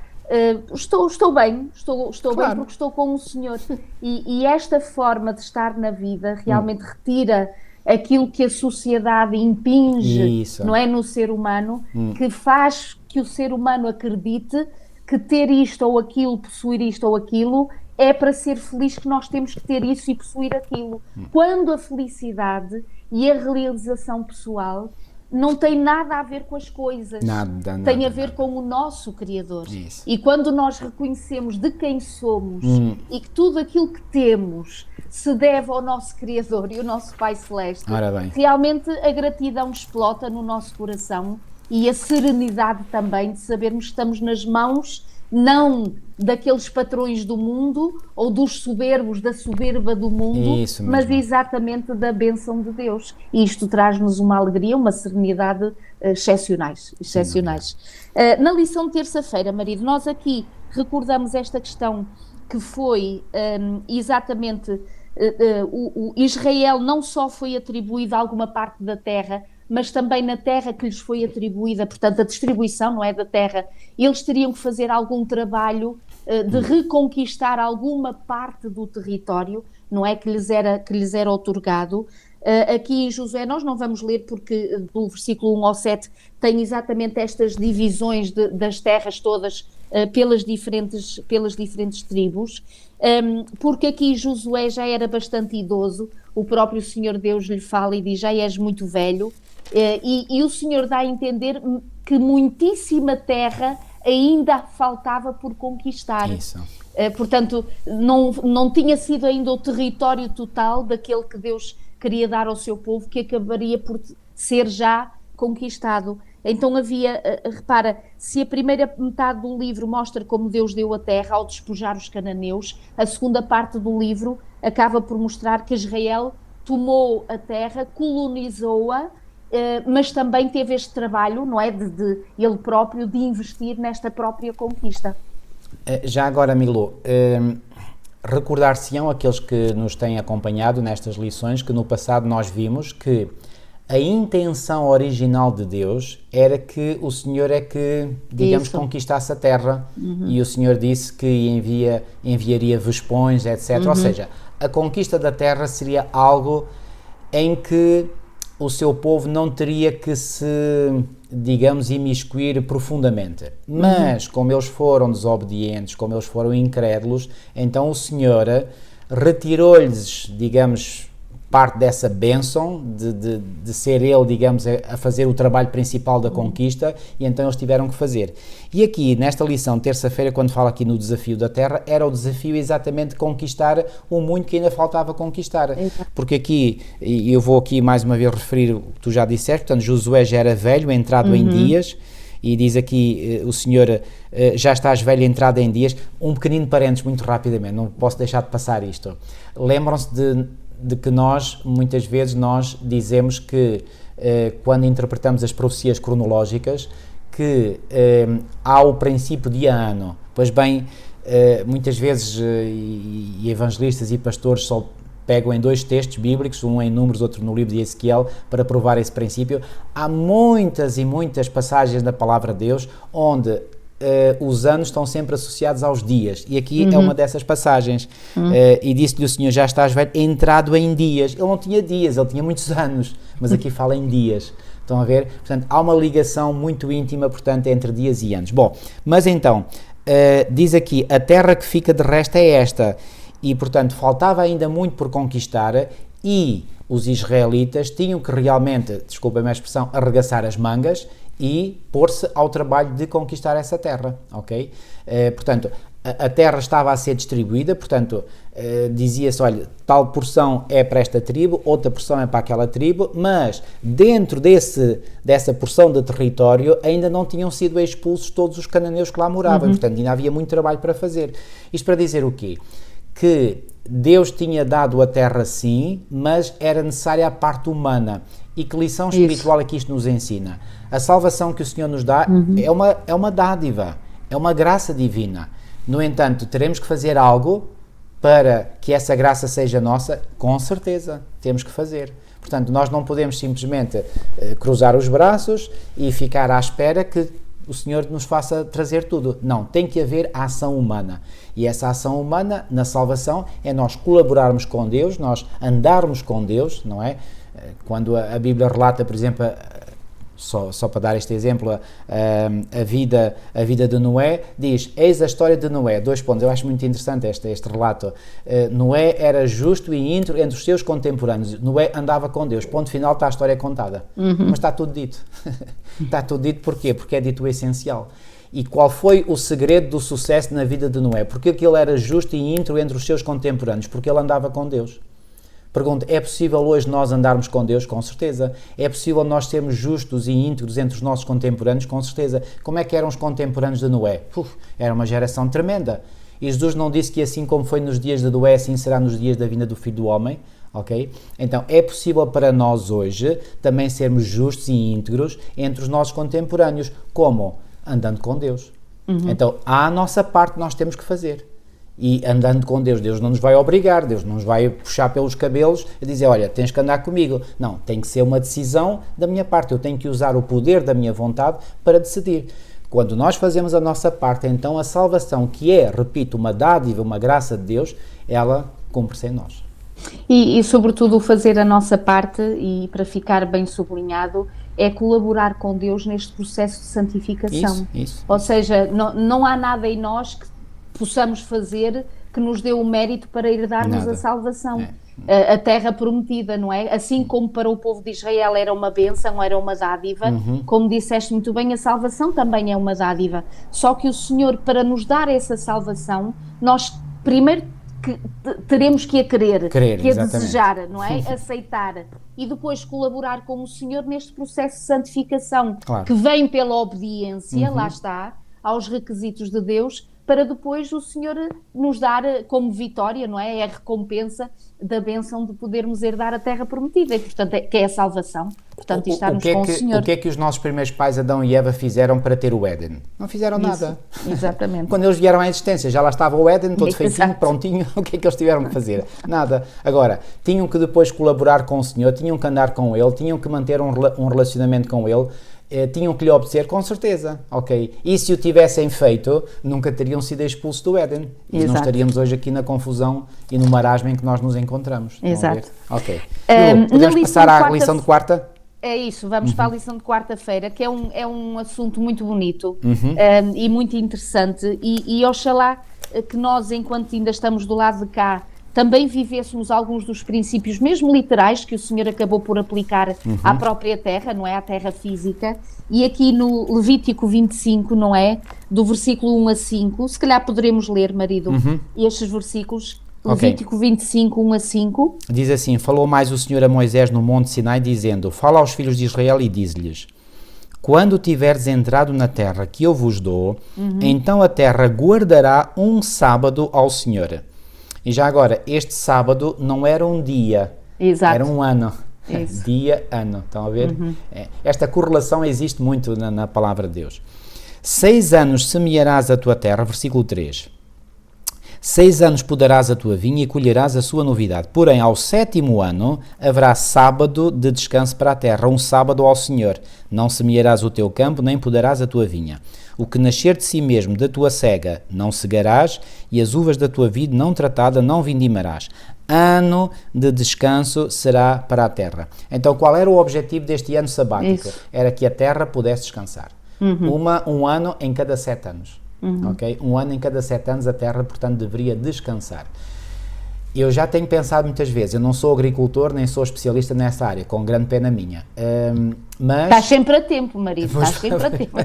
estou bem, estou Claro. bem porque estou com o Senhor. E esta forma de estar na vida realmente retira aquilo que a sociedade impinge, não é, no ser humano, que faz que o ser humano acredite que ter isto ou aquilo, possuir isto ou aquilo, é para ser feliz que nós temos que ter isso e possuir aquilo. Quando a felicidade e a realização pessoal não tem nada a ver com as coisas, tem a ver com o nosso Criador. Isso. E quando nós reconhecemos de quem somos e que tudo aquilo que temos se deve ao nosso Criador e ao nosso Pai Celeste, realmente a gratidão explota no nosso coração e a serenidade também de sabermos que estamos nas mãos não daqueles patrões do mundo ou dos soberbos, da soberba do mundo, mas exatamente da bênção de Deus. E isto traz-nos uma alegria, uma serenidade excepcionais. Na lição de terça-feira, marido, nós aqui recordamos esta questão que foi exatamente o Israel não só foi atribuído a alguma parte da terra, mas também na terra que lhes foi atribuída, portanto a distribuição, não é, da terra, eles teriam que fazer algum trabalho de reconquistar alguma parte do território, não é, que lhes era otorgado. Aqui em Josué, nós não vamos ler porque do versículo 1 ao 7 tem exatamente estas divisões das terras todas pelas diferentes tribos, porque aqui Josué já era bastante idoso, o próprio Senhor Deus lhe fala e diz: já és muito velho, e o Senhor dá a entender que muitíssima terra ainda faltava por conquistar. Isso. Portanto, não tinha sido ainda o território total daquele que Deus queria dar ao seu povo, que acabaria por ser já conquistado. Então havia, repara, se a primeira metade do livro mostra como Deus deu a terra ao despojar os cananeus, a segunda parte do livro acaba por mostrar que Israel tomou a terra, colonizou-a, mas também teve este trabalho, não é, de ele próprio, de investir nesta própria conquista. Já agora, Milu, recordar-se-ão aqueles que nos têm acompanhado nestas lições que no passado nós vimos que a intenção original de Deus era que o Senhor é que, digamos, conquistasse a terra, e o Senhor disse que enviaria vespões, etc. Ou seja, a conquista da terra seria algo em que o seu povo não teria que se, digamos, imiscuir profundamente. Mas, como eles foram desobedientes, como eles foram incrédulos, então o Senhor retirou-lhes, digamos, parte dessa bênção de ser ele, digamos, a fazer o trabalho principal da conquista, e então eles tiveram que fazer. E aqui, nesta lição, terça-feira, quando fala aqui no desafio da terra, era o desafio exatamente de conquistar o muito que ainda faltava conquistar. Porque aqui, e eu vou aqui mais uma vez referir o que tu já disseste, portanto, Josué já era velho, entrado em dias, e diz aqui, o Senhor, já estás velho, entrado em dias. Um pequenino parênteses, muito rapidamente, não posso deixar de passar isto. Lembram-se de que nós, muitas vezes, nós dizemos que, quando interpretamos as profecias cronológicas, que há o princípio de ano. Pois bem, muitas vezes, e evangelistas e pastores só pegam em dois textos bíblicos, um em Números, outro no livro de Ezequiel, para provar esse princípio. Há muitas e muitas passagens na palavra de Deus onde os anos estão sempre associados aos dias, e aqui é uma dessas passagens. E disse-lhe o Senhor, já estás velho, entrado em dias. Ele não tinha dias, ele tinha muitos anos, mas aqui fala em dias. Estão a ver? Portanto, há uma ligação muito íntima, portanto, entre dias e anos. Bom, mas então, diz aqui, a terra que fica de resto é esta, e portanto, faltava ainda muito por conquistar, e os israelitas tinham que realmente, desculpem a expressão, arregaçar as mangas e pôr-se ao trabalho de conquistar essa terra, ok? Portanto, a terra estava a ser distribuída, portanto, dizia-se, olha, tal porção é para esta tribo, outra porção é para aquela tribo, mas dentro dessa porção de território ainda não tinham sido expulsos todos os cananeus que lá moravam, portanto, ainda havia muito trabalho para fazer. Isto para dizer o quê? Que Deus tinha dado a terra sim, mas era necessária a parte humana. E que lição espiritual é que isto nos ensina? A salvação que o Senhor nos dá é uma dádiva, é uma graça divina. No entanto, teremos que fazer algo para que essa graça seja nossa? Com certeza, temos que fazer. Portanto, nós não podemos simplesmente cruzar os braços e ficar à espera que o Senhor nos faça trazer tudo. Não, tem que haver a ação humana. E essa ação humana na salvação é nós colaborarmos com Deus, nós andarmos com Deus, não é? Quando a Bíblia relata, por exemplo, só para dar este exemplo, a vida de Noé, diz, eis a história de Noé, 2 pontos, eu acho muito interessante este relato. Noé era justo e íntegro entre os seus contemporâneos, Noé andava com Deus, ponto final, está a história contada. Mas está tudo dito. Está tudo dito porquê? Porque é dito o essencial. E qual foi o segredo do sucesso na vida de Noé? Porque ele era justo e íntegro entre os seus contemporâneos, porque ele andava com Deus. Pergunto, é possível hoje nós andarmos com Deus? Com certeza. É possível nós sermos justos e íntegros entre os nossos contemporâneos? Com certeza. Como é que eram os contemporâneos de Noé? Era uma geração tremenda. E Jesus não disse que assim como foi nos dias de Noé, assim será nos dias da vinda do Filho do Homem? Ok? Então, é possível para nós hoje também sermos justos e íntegros entre os nossos contemporâneos. Como? Andando com Deus. Então, há a nossa parte que nós temos que fazer. E andando com Deus, Deus não nos vai obrigar, Deus não nos vai puxar pelos cabelos e dizer, olha, tens que andar comigo. Não, tem que ser uma decisão da minha parte, eu tenho que usar o poder da minha vontade para decidir. Quando nós fazemos a nossa parte, então a salvação, que é, repito, uma dádiva, uma graça de Deus, ela cumpre-se em nós. E sobretudo fazer a nossa parte, e para ficar bem sublinhado, é colaborar com Deus neste processo de santificação. Isso. Ou seja, não há nada em nós que possamos fazer que nos dê o mérito para herdarmos a salvação, a terra prometida, não é? Assim como para o povo de Israel era uma bênção, era uma dádiva, como disseste muito bem, a salvação também é uma dádiva. Só que o Senhor, para nos dar essa salvação, nós primeiro teremos que a querer que a desejar, não é? Aceitar e depois colaborar com o Senhor neste processo de santificação, que vem pela obediência, lá está, aos requisitos de Deus, para depois o Senhor nos dar como vitória, não é? É a recompensa da bênção de podermos herdar a terra prometida, e portanto que é a salvação, portanto estarmos com o Senhor. O que é que os nossos primeiros pais, Adão e Eva, fizeram para ter o Éden? Não fizeram nada. Exatamente. Quando eles vieram à existência, já lá estava o Éden, todo feitinho, prontinho, o que é que eles tiveram que fazer? Nada. Agora, tinham que depois colaborar com o Senhor, tinham que andar com Ele, tinham que manter um relacionamento com Ele, tinham que lhe obedecer, com certeza, ok? E se o tivessem feito, nunca teriam sido expulsos do Éden. E não estaríamos hoje aqui na confusão e no marasmo em que nós nos encontramos. Exato. Ok. Podemos passar à lição de quarta? É isso, vamos para a lição de quarta-feira, que é um assunto muito bonito e muito interessante, e oxalá que nós, enquanto ainda estamos do lado de cá, também vivêssemos alguns dos princípios mesmo literais que o Senhor acabou por aplicar à própria terra, não é? À terra física. E aqui no Levítico 25, não é? Do versículo 1 a 5, se calhar poderemos ler, marido, estes versículos. Levítico 25, 1 a 5. Diz assim, falou mais o Senhor a Moisés no monte Sinai, dizendo, fala aos filhos de Israel e diz-lhes, quando tiveres entrado na terra que eu vos dou, então a terra guardará um sábado ao Senhor. E já agora, este sábado não era um dia, era um ano. Dia, ano. Estão a ver? Esta correlação existe muito na palavra de Deus. 6 anos semearás a tua terra, versículo 3. 6 anos podarás a tua vinha e colherás a sua novidade. Porém, ao 7º ano haverá sábado de descanso para a terra, um sábado ao Senhor. Não semearás o teu campo, nem podarás a tua vinha. O que nascer de si mesmo da tua cega não cegarás, e as uvas da tua vide não tratada não vindimarás. Ano de descanso será para a terra. Então, qual era o objetivo deste ano sabático? Isso. Era que a terra pudesse descansar. Um ano em cada 7 anos. Okay? Um ano em cada 7 anos a terra, portanto, deveria descansar. Eu já tenho pensado muitas vezes, eu não sou agricultor nem sou especialista nessa área, com grande pena minha, mas... Estás sempre a tempo, marido, estás sempre a tempo.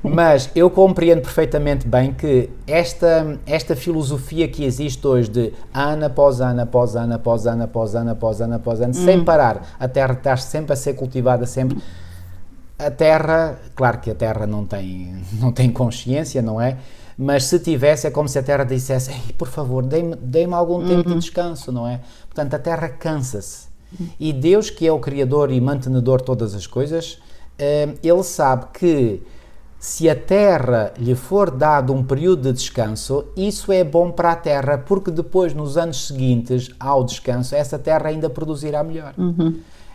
Mas eu compreendo perfeitamente bem que esta filosofia que existe hoje de ano após ano, após ano, após ano, após ano, após ano, após ano, sem parar, a terra está sempre a ser cultivada, sempre... A terra, claro que a terra não tem consciência, não é? Mas se tivesse, é como se a terra dissesse: ei, por favor, dê-me algum tempo de descanso, não é? Portanto, a terra cansa-se. E Deus, que é o Criador e mantenedor de todas as coisas, Ele sabe que se a terra lhe for dado um período de descanso, isso é bom para a terra, porque depois, nos anos seguintes ao descanso, essa terra ainda produzirá melhor.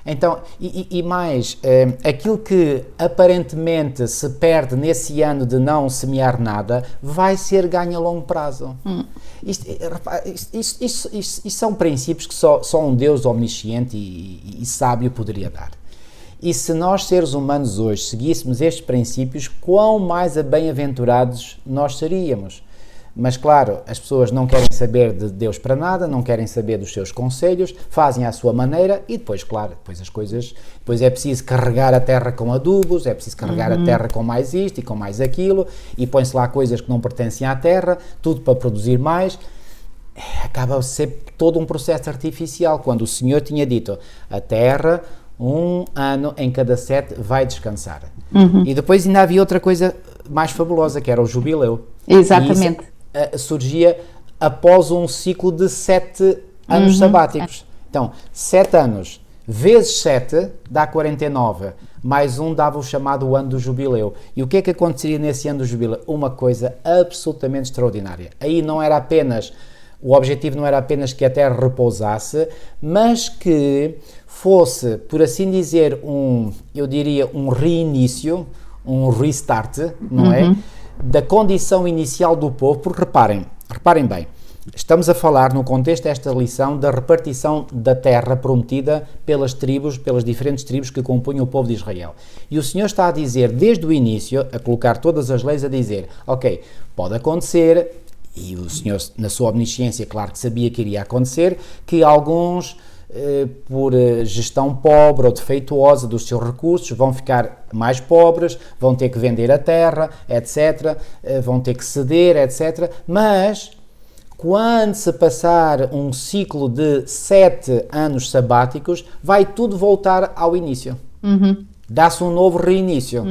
Então, e mais, aquilo que aparentemente se perde nesse ano de não semear nada, vai ser ganho a longo prazo. Isto são princípios que só um Deus omnisciente e sábio poderia dar. E se nós, seres humanos, hoje seguíssemos estes princípios, quão mais bem-aventurados nós seríamos. Mas, claro, as pessoas não querem saber de Deus para nada, não querem saber dos seus conselhos, fazem à sua maneira e depois, claro, depois é preciso carregar a terra com adubos, é preciso carregar a terra com mais isto e com mais aquilo, e põe-se lá coisas que não pertencem à terra, tudo para produzir mais. Acaba a ser todo um processo artificial, quando o Senhor tinha dito: a terra, um ano em cada 7 vai descansar. E depois ainda havia outra coisa mais fabulosa, que era o jubileu. Exatamente. Surgia após um ciclo de 7 anos sabáticos. Então, 7 anos vezes 7 dá 49, mais um dava o chamado ano do jubileu. E o que é que aconteceria nesse ano do jubileu? Uma coisa absolutamente extraordinária. Aí não era apenas, o objetivo não era apenas que a terra repousasse, mas que fosse, por assim dizer, eu diria um reinício, um restart, não é? Da condição inicial do povo, porque reparem bem, estamos a falar no contexto desta lição da repartição da terra prometida pelas diferentes tribos que compunham o povo de Israel. E o Senhor está a dizer, desde o início, a colocar todas as leis, a dizer: ok, pode acontecer, e o Senhor, na sua omnisciência, claro que sabia que iria acontecer, que alguns, por gestão pobre ou defeituosa dos seus recursos, vão ficar mais pobres, vão ter que vender a terra, etc., vão ter que ceder, etc., mas quando se passar um ciclo de 7 anos sabáticos, vai tudo voltar ao início. Dá-se um novo reinício.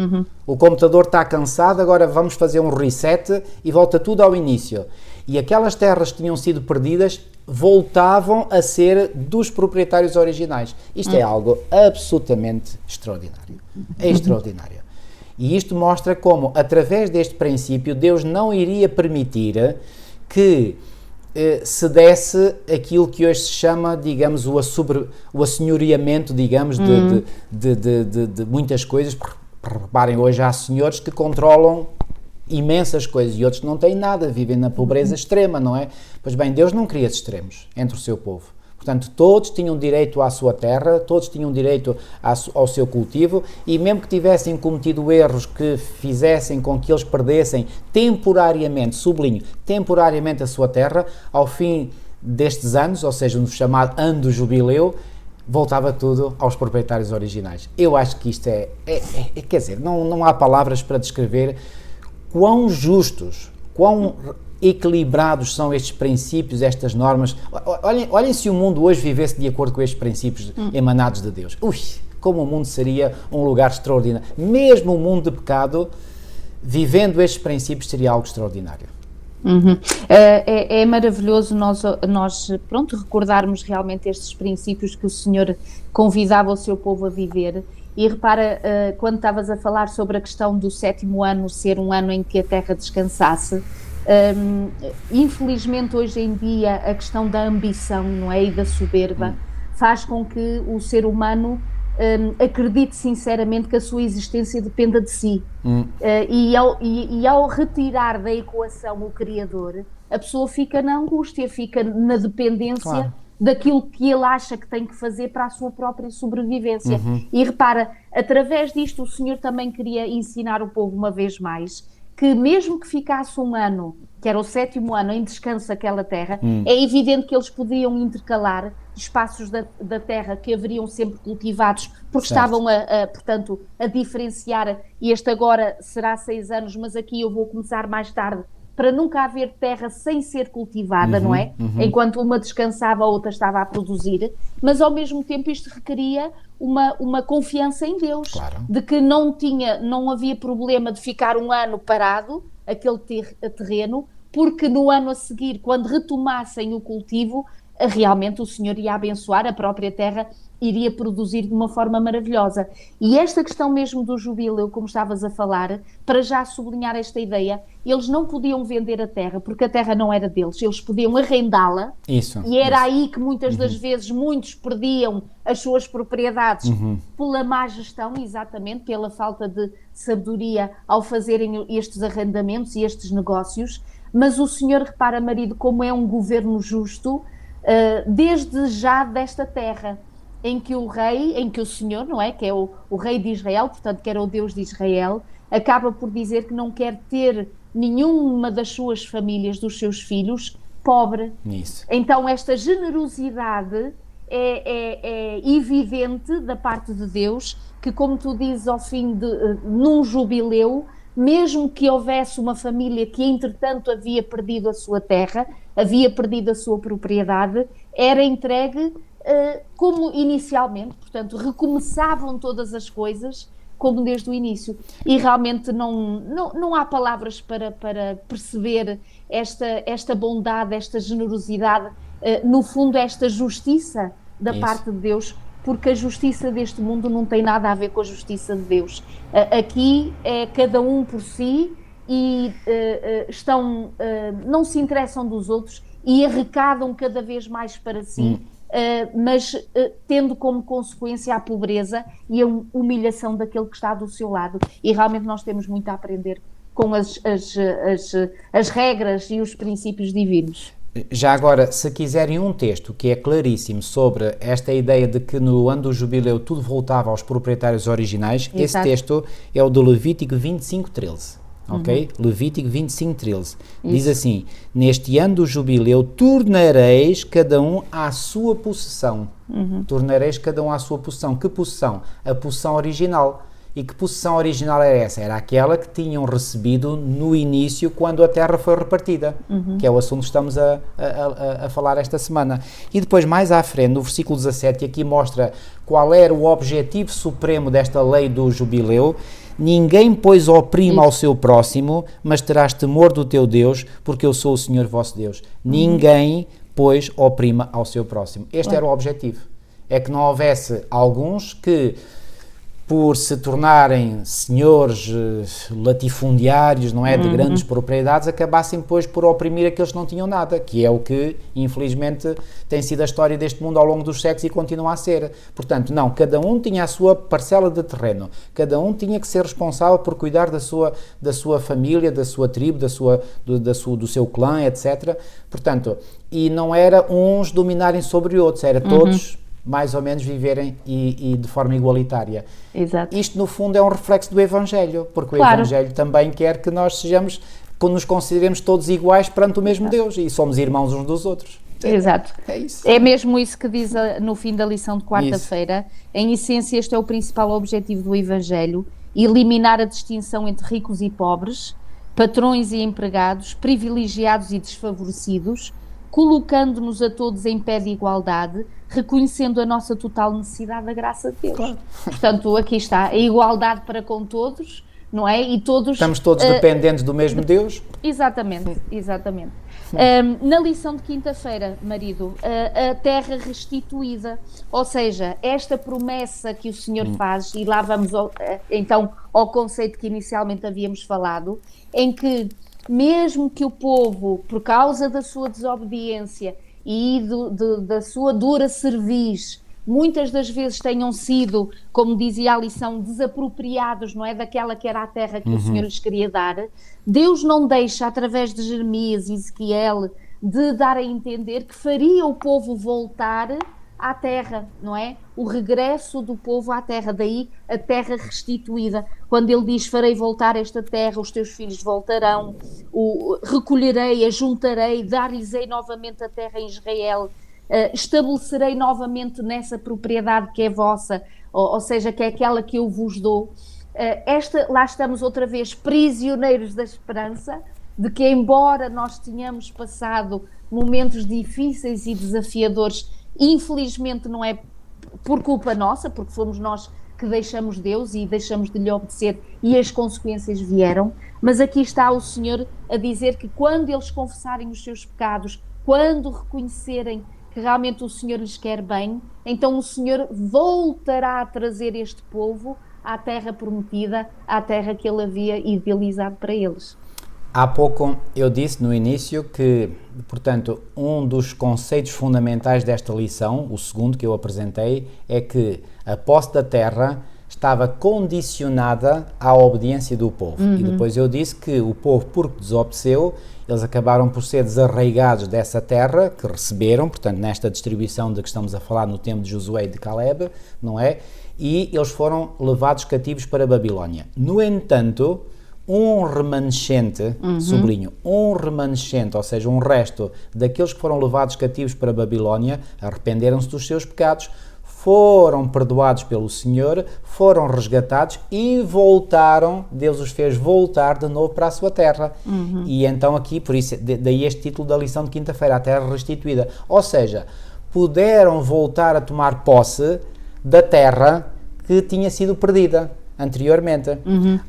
O computador está cansado, agora vamos fazer um reset e volta tudo ao início. E aquelas terras que tinham sido perdidas voltavam a ser dos proprietários originais. Isto é algo absolutamente extraordinário. É extraordinário. E isto mostra como, através deste princípio, Deus não iria permitir que se desse aquilo que hoje se chama, digamos, o assenhoreamento, digamos, de muitas coisas. Reparem, hoje há senhores que controlam imensas coisas e outros que não têm nada, vivem na pobreza extrema, não é? Pois bem, Deus não cria esses extremos entre o seu povo. Portanto, todos tinham direito à sua terra, todos tinham direito ao seu cultivo, e mesmo que tivessem cometido erros que fizessem com que eles perdessem temporariamente, sublinho, temporariamente a sua terra, ao fim destes anos, ou seja, no chamado ano do jubileu, voltava tudo aos proprietários originais. Eu acho que isto quer dizer, não há palavras para descrever quão justos, quão equilibrados são estes princípios, estas normas. Olhem se o mundo hoje vivesse de acordo com estes princípios emanados de Deus. Ui, como o mundo seria um lugar extraordinário. Mesmo o mundo de pecado, vivendo estes princípios, seria algo extraordinário. É maravilhoso nós recordarmos realmente estes princípios que o Senhor convidava o seu povo a viver. E repara, quando estavas a falar sobre a questão do 7º ano ser um ano em que a terra descansasse, Infelizmente, hoje em dia, a questão da ambição, não é, e da soberba faz com que o ser humano acredite sinceramente que a sua existência dependa de si. E ao retirar da equação o Criador, a pessoa fica na angústia, fica na dependência Claro. daquilo que ele acha que tem que fazer para a sua própria sobrevivência. E repara, através disto o Senhor também queria ensinar o povo uma vez mais que mesmo que ficasse um ano, que era o 7º ano, em descanso aquela terra, é evidente que eles podiam intercalar espaços da terra que haveriam sempre cultivados, porque Certo. estavam, portanto, a diferenciar, e este agora será 6 anos, mas aqui eu vou começar mais tarde, para nunca haver terra sem ser cultivada, não é? Enquanto uma descansava, a outra estava a produzir, mas ao mesmo tempo isto requeria uma confiança em Deus, Claro. de que não havia problema de ficar um ano parado, aquele terreno, porque no ano a seguir, quando retomassem o cultivo, realmente o Senhor ia abençoar, a própria terra iria produzir de uma forma maravilhosa. E esta questão mesmo do jubileu, como estavas a falar, para já sublinhar esta ideia, eles não podiam vender a terra, porque a terra não era deles, eles podiam arrendá-la, Isso. e era isso. aí que muitas das vezes muitos perdiam as suas propriedades pela má gestão, exatamente, pela falta de sabedoria ao fazerem estes arrendamentos e estes negócios. Mas o Senhor, repara, marido, como é um governo justo, desde já desta terra, em que o Senhor, não é, que é o rei de Israel, portanto que era o Deus de Israel, acaba por dizer que não quer ter nenhuma das suas famílias, dos seus filhos, pobre. Isso. Então esta generosidade é evidente da parte de Deus, que, como tu dizes, ao fim num jubileu, mesmo que houvesse uma família que entretanto havia perdido a sua terra, havia perdido a sua propriedade, era entregue como inicialmente, portanto recomeçavam todas as coisas como desde o início. E realmente não há palavras para perceber esta bondade, esta generosidade, no fundo esta justiça da Isso. parte de Deus, porque a justiça deste mundo não tem nada a ver com a justiça de Deus. Aqui é cada um por si e não se interessam dos outros e arrecadam cada vez mais para si, mas tendo como consequência a pobreza e a humilhação daquele que está do seu lado. E realmente nós temos muito a aprender com as regras e os princípios divinos. Já agora, se quiserem um texto que é claríssimo sobre esta ideia de que no ano do jubileu tudo voltava aos proprietários originais, Exato. esse texto é o do Levítico 25:13. Ok? Levítico 25:13. Diz assim: neste ano do jubileu tornareis cada um à sua possessão. Tornareis cada um à sua possessão. Que possessão? A possessão original. E que possessão original era essa? Era aquela que tinham recebido no início, quando a terra foi repartida, que é o assunto que estamos a falar esta semana. E depois, mais à frente, no versículo 17, aqui mostra qual era o objetivo supremo desta lei do jubileu. Ninguém, pois, oprima ao seu próximo, mas terás temor do teu Deus, porque eu sou o Senhor vosso Deus. Ninguém, pois, oprima ao seu próximo. Este era o objetivo. É que não houvesse alguns que, por se tornarem senhores latifundiários, não é, de grandes propriedades, acabassem depois por oprimir aqueles que não tinham nada, que é o que, infelizmente, tem sido a história deste mundo ao longo dos séculos e continua a ser. Portanto, não, cada um tinha a sua parcela de terreno, cada um tinha que ser responsável por cuidar da sua família, da sua tribo, do seu clã, etc. Portanto, e não era uns dominarem sobre outros, era todos mais ou menos viverem e de forma igualitária. Exato. Isto, no fundo, é um reflexo do Evangelho, porque Claro. o Evangelho também quer que nós nos consideremos todos iguais perante o mesmo Deus e somos irmãos uns dos outros. Exato. É isso. É mesmo isso que diz no fim da lição de quarta-feira. Em essência, este é o principal objetivo do Evangelho: eliminar a distinção entre ricos e pobres, patrões e empregados, privilegiados e desfavorecidos, colocando-nos a todos em pé de igualdade, reconhecendo a nossa total necessidade da graça de Deus. Claro. Portanto, aqui está, a igualdade para com todos, não é? E todos... Estamos todos dependentes do mesmo Deus? Exatamente, exatamente. Na lição de quinta-feira, marido, a terra restituída, ou seja, esta promessa que o Senhor faz, e lá vamos então ao conceito que inicialmente havíamos falado, em que mesmo que o povo, por causa da sua desobediência e da sua dura cerviz, muitas das vezes tenham sido, como dizia a lição, desapropriados, não é, daquela que era a terra que o Senhor lhes queria dar, Deus não deixa, através de Jeremias e Ezequiel, de dar a entender que faria o povo voltar à terra, não é? O regresso do povo à terra, daí a terra restituída. Quando ele diz, farei voltar esta terra, os teus filhos voltarão, recolherei, ajuntarei, dar-lhes-ei novamente a terra em Israel, estabelecerei novamente nessa propriedade que é vossa, ou seja, que é aquela que eu vos dou. Lá estamos outra vez prisioneiros da esperança, de que embora nós tenhamos passado momentos difíceis e desafiadores, infelizmente não é por culpa nossa, porque fomos nós que deixamos Deus e deixamos de lhe obedecer e as consequências vieram, mas aqui está o Senhor a dizer que quando eles confessarem os seus pecados, quando reconhecerem que realmente o Senhor lhes quer bem, então o Senhor voltará a trazer este povo à terra prometida, à terra que ele havia idealizado para eles. Há pouco eu disse no início que, portanto, um dos conceitos fundamentais desta lição, o segundo que eu apresentei, é que a posse da terra estava condicionada à obediência do povo. E depois eu disse que o povo, porque desobedeceu, eles acabaram por ser desarraigados dessa terra que receberam, portanto, nesta distribuição de que estamos a falar no tempo de Josué e de Caleb, não é? E eles foram levados cativos para a Babilónia. No entanto, um remanescente, sublinho, um remanescente, ou seja, um resto daqueles que foram levados cativos para a Babilónia, arrependeram-se dos seus pecados, foram perdoados pelo Senhor, foram resgatados e voltaram, Deus os fez voltar de novo para a sua terra. E então aqui, por isso, daí este título da lição de quinta-feira, a terra restituída. Ou seja, puderam voltar a tomar posse da terra que tinha sido perdida anteriormente.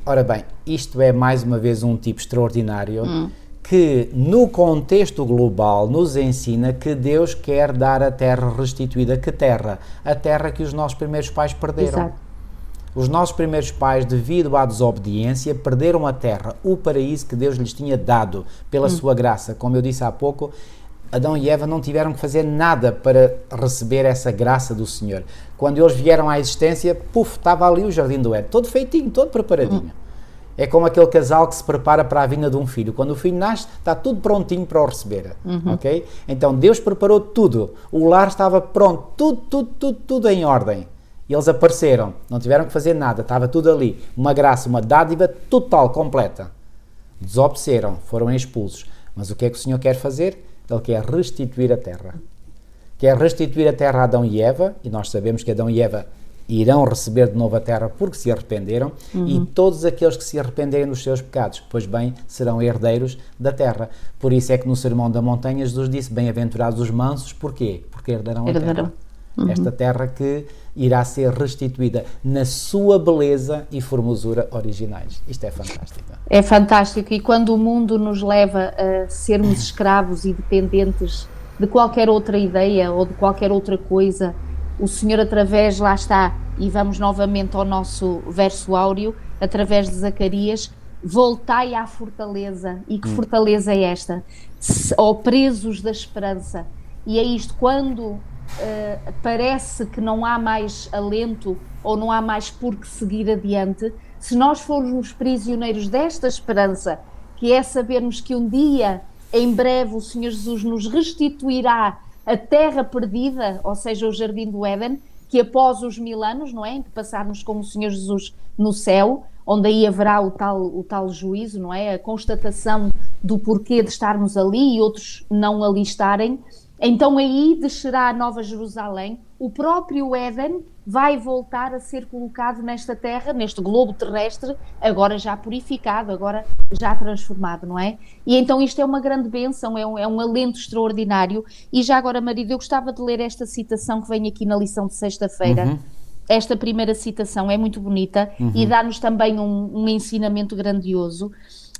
Ora bem, isto é mais uma vez um tipo extraordinário que no contexto global nos ensina que Deus quer dar a terra restituída. Que terra? A terra que os nossos primeiros pais perderam. Exato. Os nossos primeiros pais, devido à desobediência, perderam a terra, o paraíso que Deus lhes tinha dado pela sua graça. Como eu disse há pouco, Adão e Eva não tiveram que fazer nada para receber essa graça do Senhor. Quando eles vieram à existência, estava ali o jardim do Éden, todo feitinho, todo preparadinho. É como aquele casal que se prepara para a vinda de um filho. Quando o filho nasce, está tudo prontinho para o receber. Ok? Então Deus preparou tudo. O lar estava pronto, tudo em ordem. E eles apareceram, não tiveram que fazer nada, estava tudo ali. Uma graça, uma dádiva total, completa. Desobedeceram, foram expulsos. Mas o que é que o Senhor quer fazer? Ele quer restituir a terra. Quer restituir a terra a Adão e Eva, e nós sabemos que Adão e Eva irão receber de novo a terra porque se arrependeram, e todos aqueles que se arrependerem dos seus pecados, pois bem, serão herdeiros da terra. Por isso é que no Sermão da Montanha Jesus disse, bem-aventurados os mansos, porquê? Porque herdarão a terra. Esta terra que irá ser restituída na sua beleza e formosura originais. Isto é fantástico. É fantástico, e quando o mundo nos leva a sermos escravos e dependentes de qualquer outra ideia ou de qualquer outra coisa, o Senhor através, lá está, e vamos novamente ao nosso verso áureo, através de Zacarias, voltai à fortaleza. E que fortaleza é esta? Ó presos da esperança. E é isto, quando parece que não há mais alento ou não há mais por que seguir adiante, se nós formos prisioneiros desta esperança, que é sabermos que um dia, em breve, o Senhor Jesus nos restituirá a terra perdida, ou seja, o jardim do Éden, que após os 1000 anos, não é, em que passarmos com o Senhor Jesus no céu, onde aí haverá o tal juízo, não é, a constatação do porquê de estarmos ali e outros não ali estarem, então aí descerá a Nova Jerusalém, o próprio Éden vai voltar a ser colocado nesta terra, neste globo terrestre, agora já purificado, agora já transformado, não é? E então isto é uma grande bênção, é um alento extraordinário. E já agora, marido, eu gostava de ler esta citação que vem aqui na lição de sexta-feira. Esta primeira citação é muito bonita e dá-nos também um ensinamento grandioso.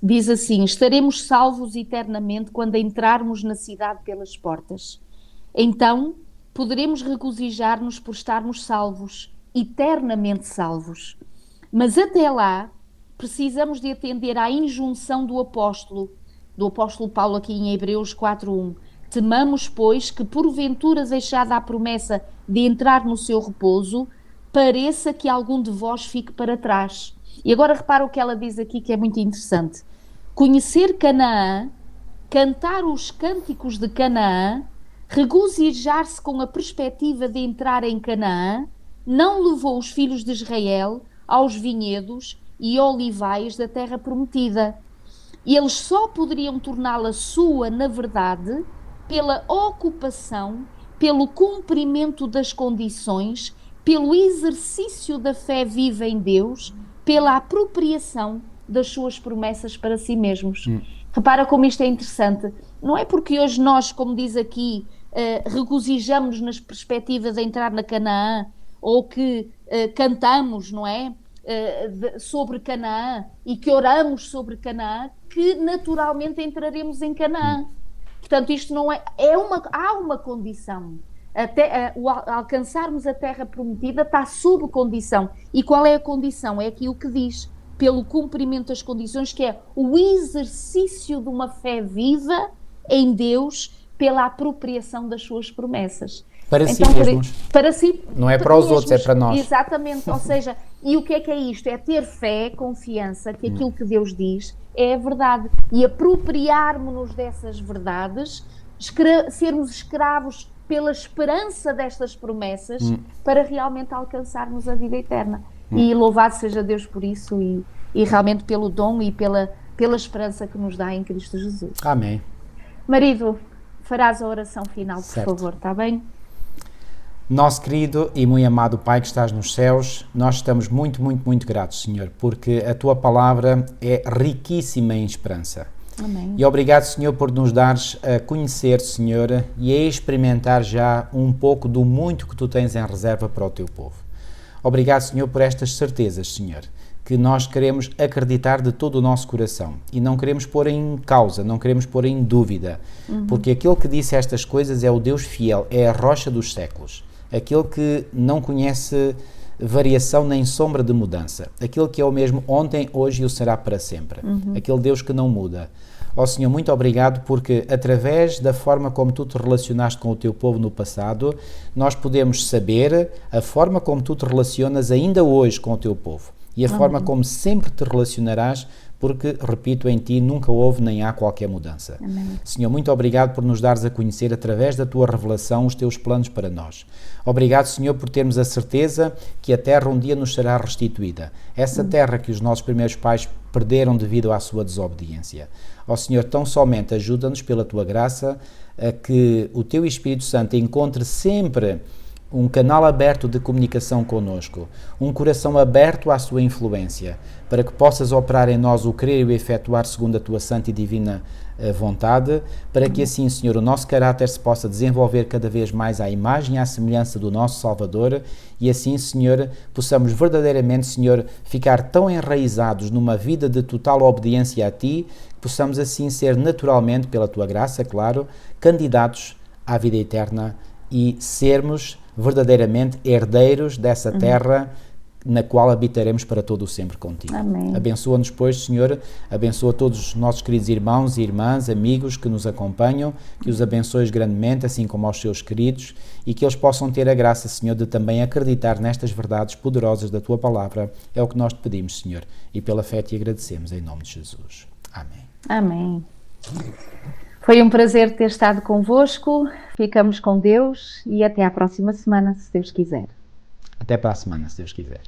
Diz assim, estaremos salvos eternamente quando entrarmos na cidade pelas portas. Então poderemos regozijar-nos por estarmos salvos, eternamente salvos. Mas até lá, precisamos de atender à injunção do apóstolo, do apóstolo Paulo aqui em Hebreus 4:1. Temamos, pois, que porventura deixada a promessa de entrar no seu repouso, pareça que algum de vós fique para trás. E agora repara o que ela diz aqui, que é muito interessante. Conhecer Canaã, cantar os cânticos de Canaã, regozijar-se com a perspectiva de entrar em Canaã, não levou os filhos de Israel aos vinhedos e olivais da terra prometida. E eles só poderiam torná-la sua, na verdade, pela ocupação, pelo cumprimento das condições, pelo exercício da fé viva em Deus, pela apropriação das suas promessas para si mesmos. Repara como isto é interessante. Não é porque hoje nós, como diz aqui, regozijamos nas perspectivas de entrar na Canaã, ou que cantamos, não é? Sobre Canaã e que oramos sobre Canaã, que naturalmente entraremos em Canaã. Portanto, isto não é, há uma condição. Alcançarmos a terra prometida está sob condição. E qual é a condição? É aquilo que diz, pelo cumprimento das condições, que é o exercício de uma fé viva em Deus pela apropriação das suas promessas. Para então, si mesmos. Para si, não é para os outros, é para nós. Exatamente, ou seja, e o que é isto? É ter fé, confiança que aquilo que Deus diz é a verdade e apropriarmos-nos dessas verdades, sermos escravos pela esperança destas promessas para realmente alcançarmos a vida eterna. E louvado seja Deus por isso e realmente pelo dom e pela esperança que nos dá em Cristo Jesus. Amém. Marido, farás a oração final, por Certo. favor, está bem? Nosso querido e muito amado Pai que estás nos céus, nós estamos muito, muito, muito gratos, Senhor, porque a Tua palavra é riquíssima em esperança. Amém. E obrigado, Senhor, por nos dares a conhecer, Senhor, e a experimentar já um pouco do muito que Tu tens em reserva para o Teu povo. Obrigado, Senhor, por estas certezas, Senhor, que nós queremos acreditar de todo o nosso coração e não queremos pôr em causa, não queremos pôr em dúvida, porque aquele que disse estas coisas é o Deus fiel, é a rocha dos séculos. Aquele que não conhece variação nem sombra de mudança. Aquele que é o mesmo ontem, hoje e o será para sempre. Aquele Deus que não muda. Ó Senhor, muito obrigado porque através da forma como Tu te relacionaste com o Teu povo no passado, nós podemos saber a forma como Tu te relacionas ainda hoje com o Teu povo. E a forma como sempre te relacionarás, porque, repito, em Ti nunca houve nem há qualquer mudança. Amém. Senhor, muito obrigado por nos dares a conhecer, através da Tua revelação, os Teus planos para nós. Obrigado, Senhor, por termos a certeza que a terra um dia nos será restituída. Essa terra que os nossos primeiros pais perderam devido à sua desobediência. Ó Senhor, tão somente ajuda-nos pela Tua graça a que o Teu Espírito Santo encontre sempre um canal aberto de comunicação connosco, um coração aberto à sua influência, para que possas operar em nós o querer e o efetuar segundo a Tua santa e divina vontade, para que assim, Senhor, o nosso caráter se possa desenvolver cada vez mais à imagem e à semelhança do nosso Salvador e assim, Senhor, possamos verdadeiramente, Senhor, ficar tão enraizados numa vida de total obediência a Ti, que possamos assim ser naturalmente, pela Tua graça, claro, candidatos à vida eterna e sermos verdadeiramente herdeiros dessa terra na qual habitaremos para todo o sempre contigo. Amém. Abençoa-nos, pois, Senhor, abençoa todos os nossos queridos irmãos e irmãs, amigos que nos acompanham, que os abençoes grandemente, assim como aos seus queridos, e que eles possam ter a graça, Senhor, de também acreditar nestas verdades poderosas da Tua palavra. É o que nós te pedimos, Senhor, e pela fé te agradecemos, em nome de Jesus. Amém. Amém. Foi um prazer ter estado convosco, ficamos com Deus e até à próxima semana, se Deus quiser. Até para a semana, se Deus quiser.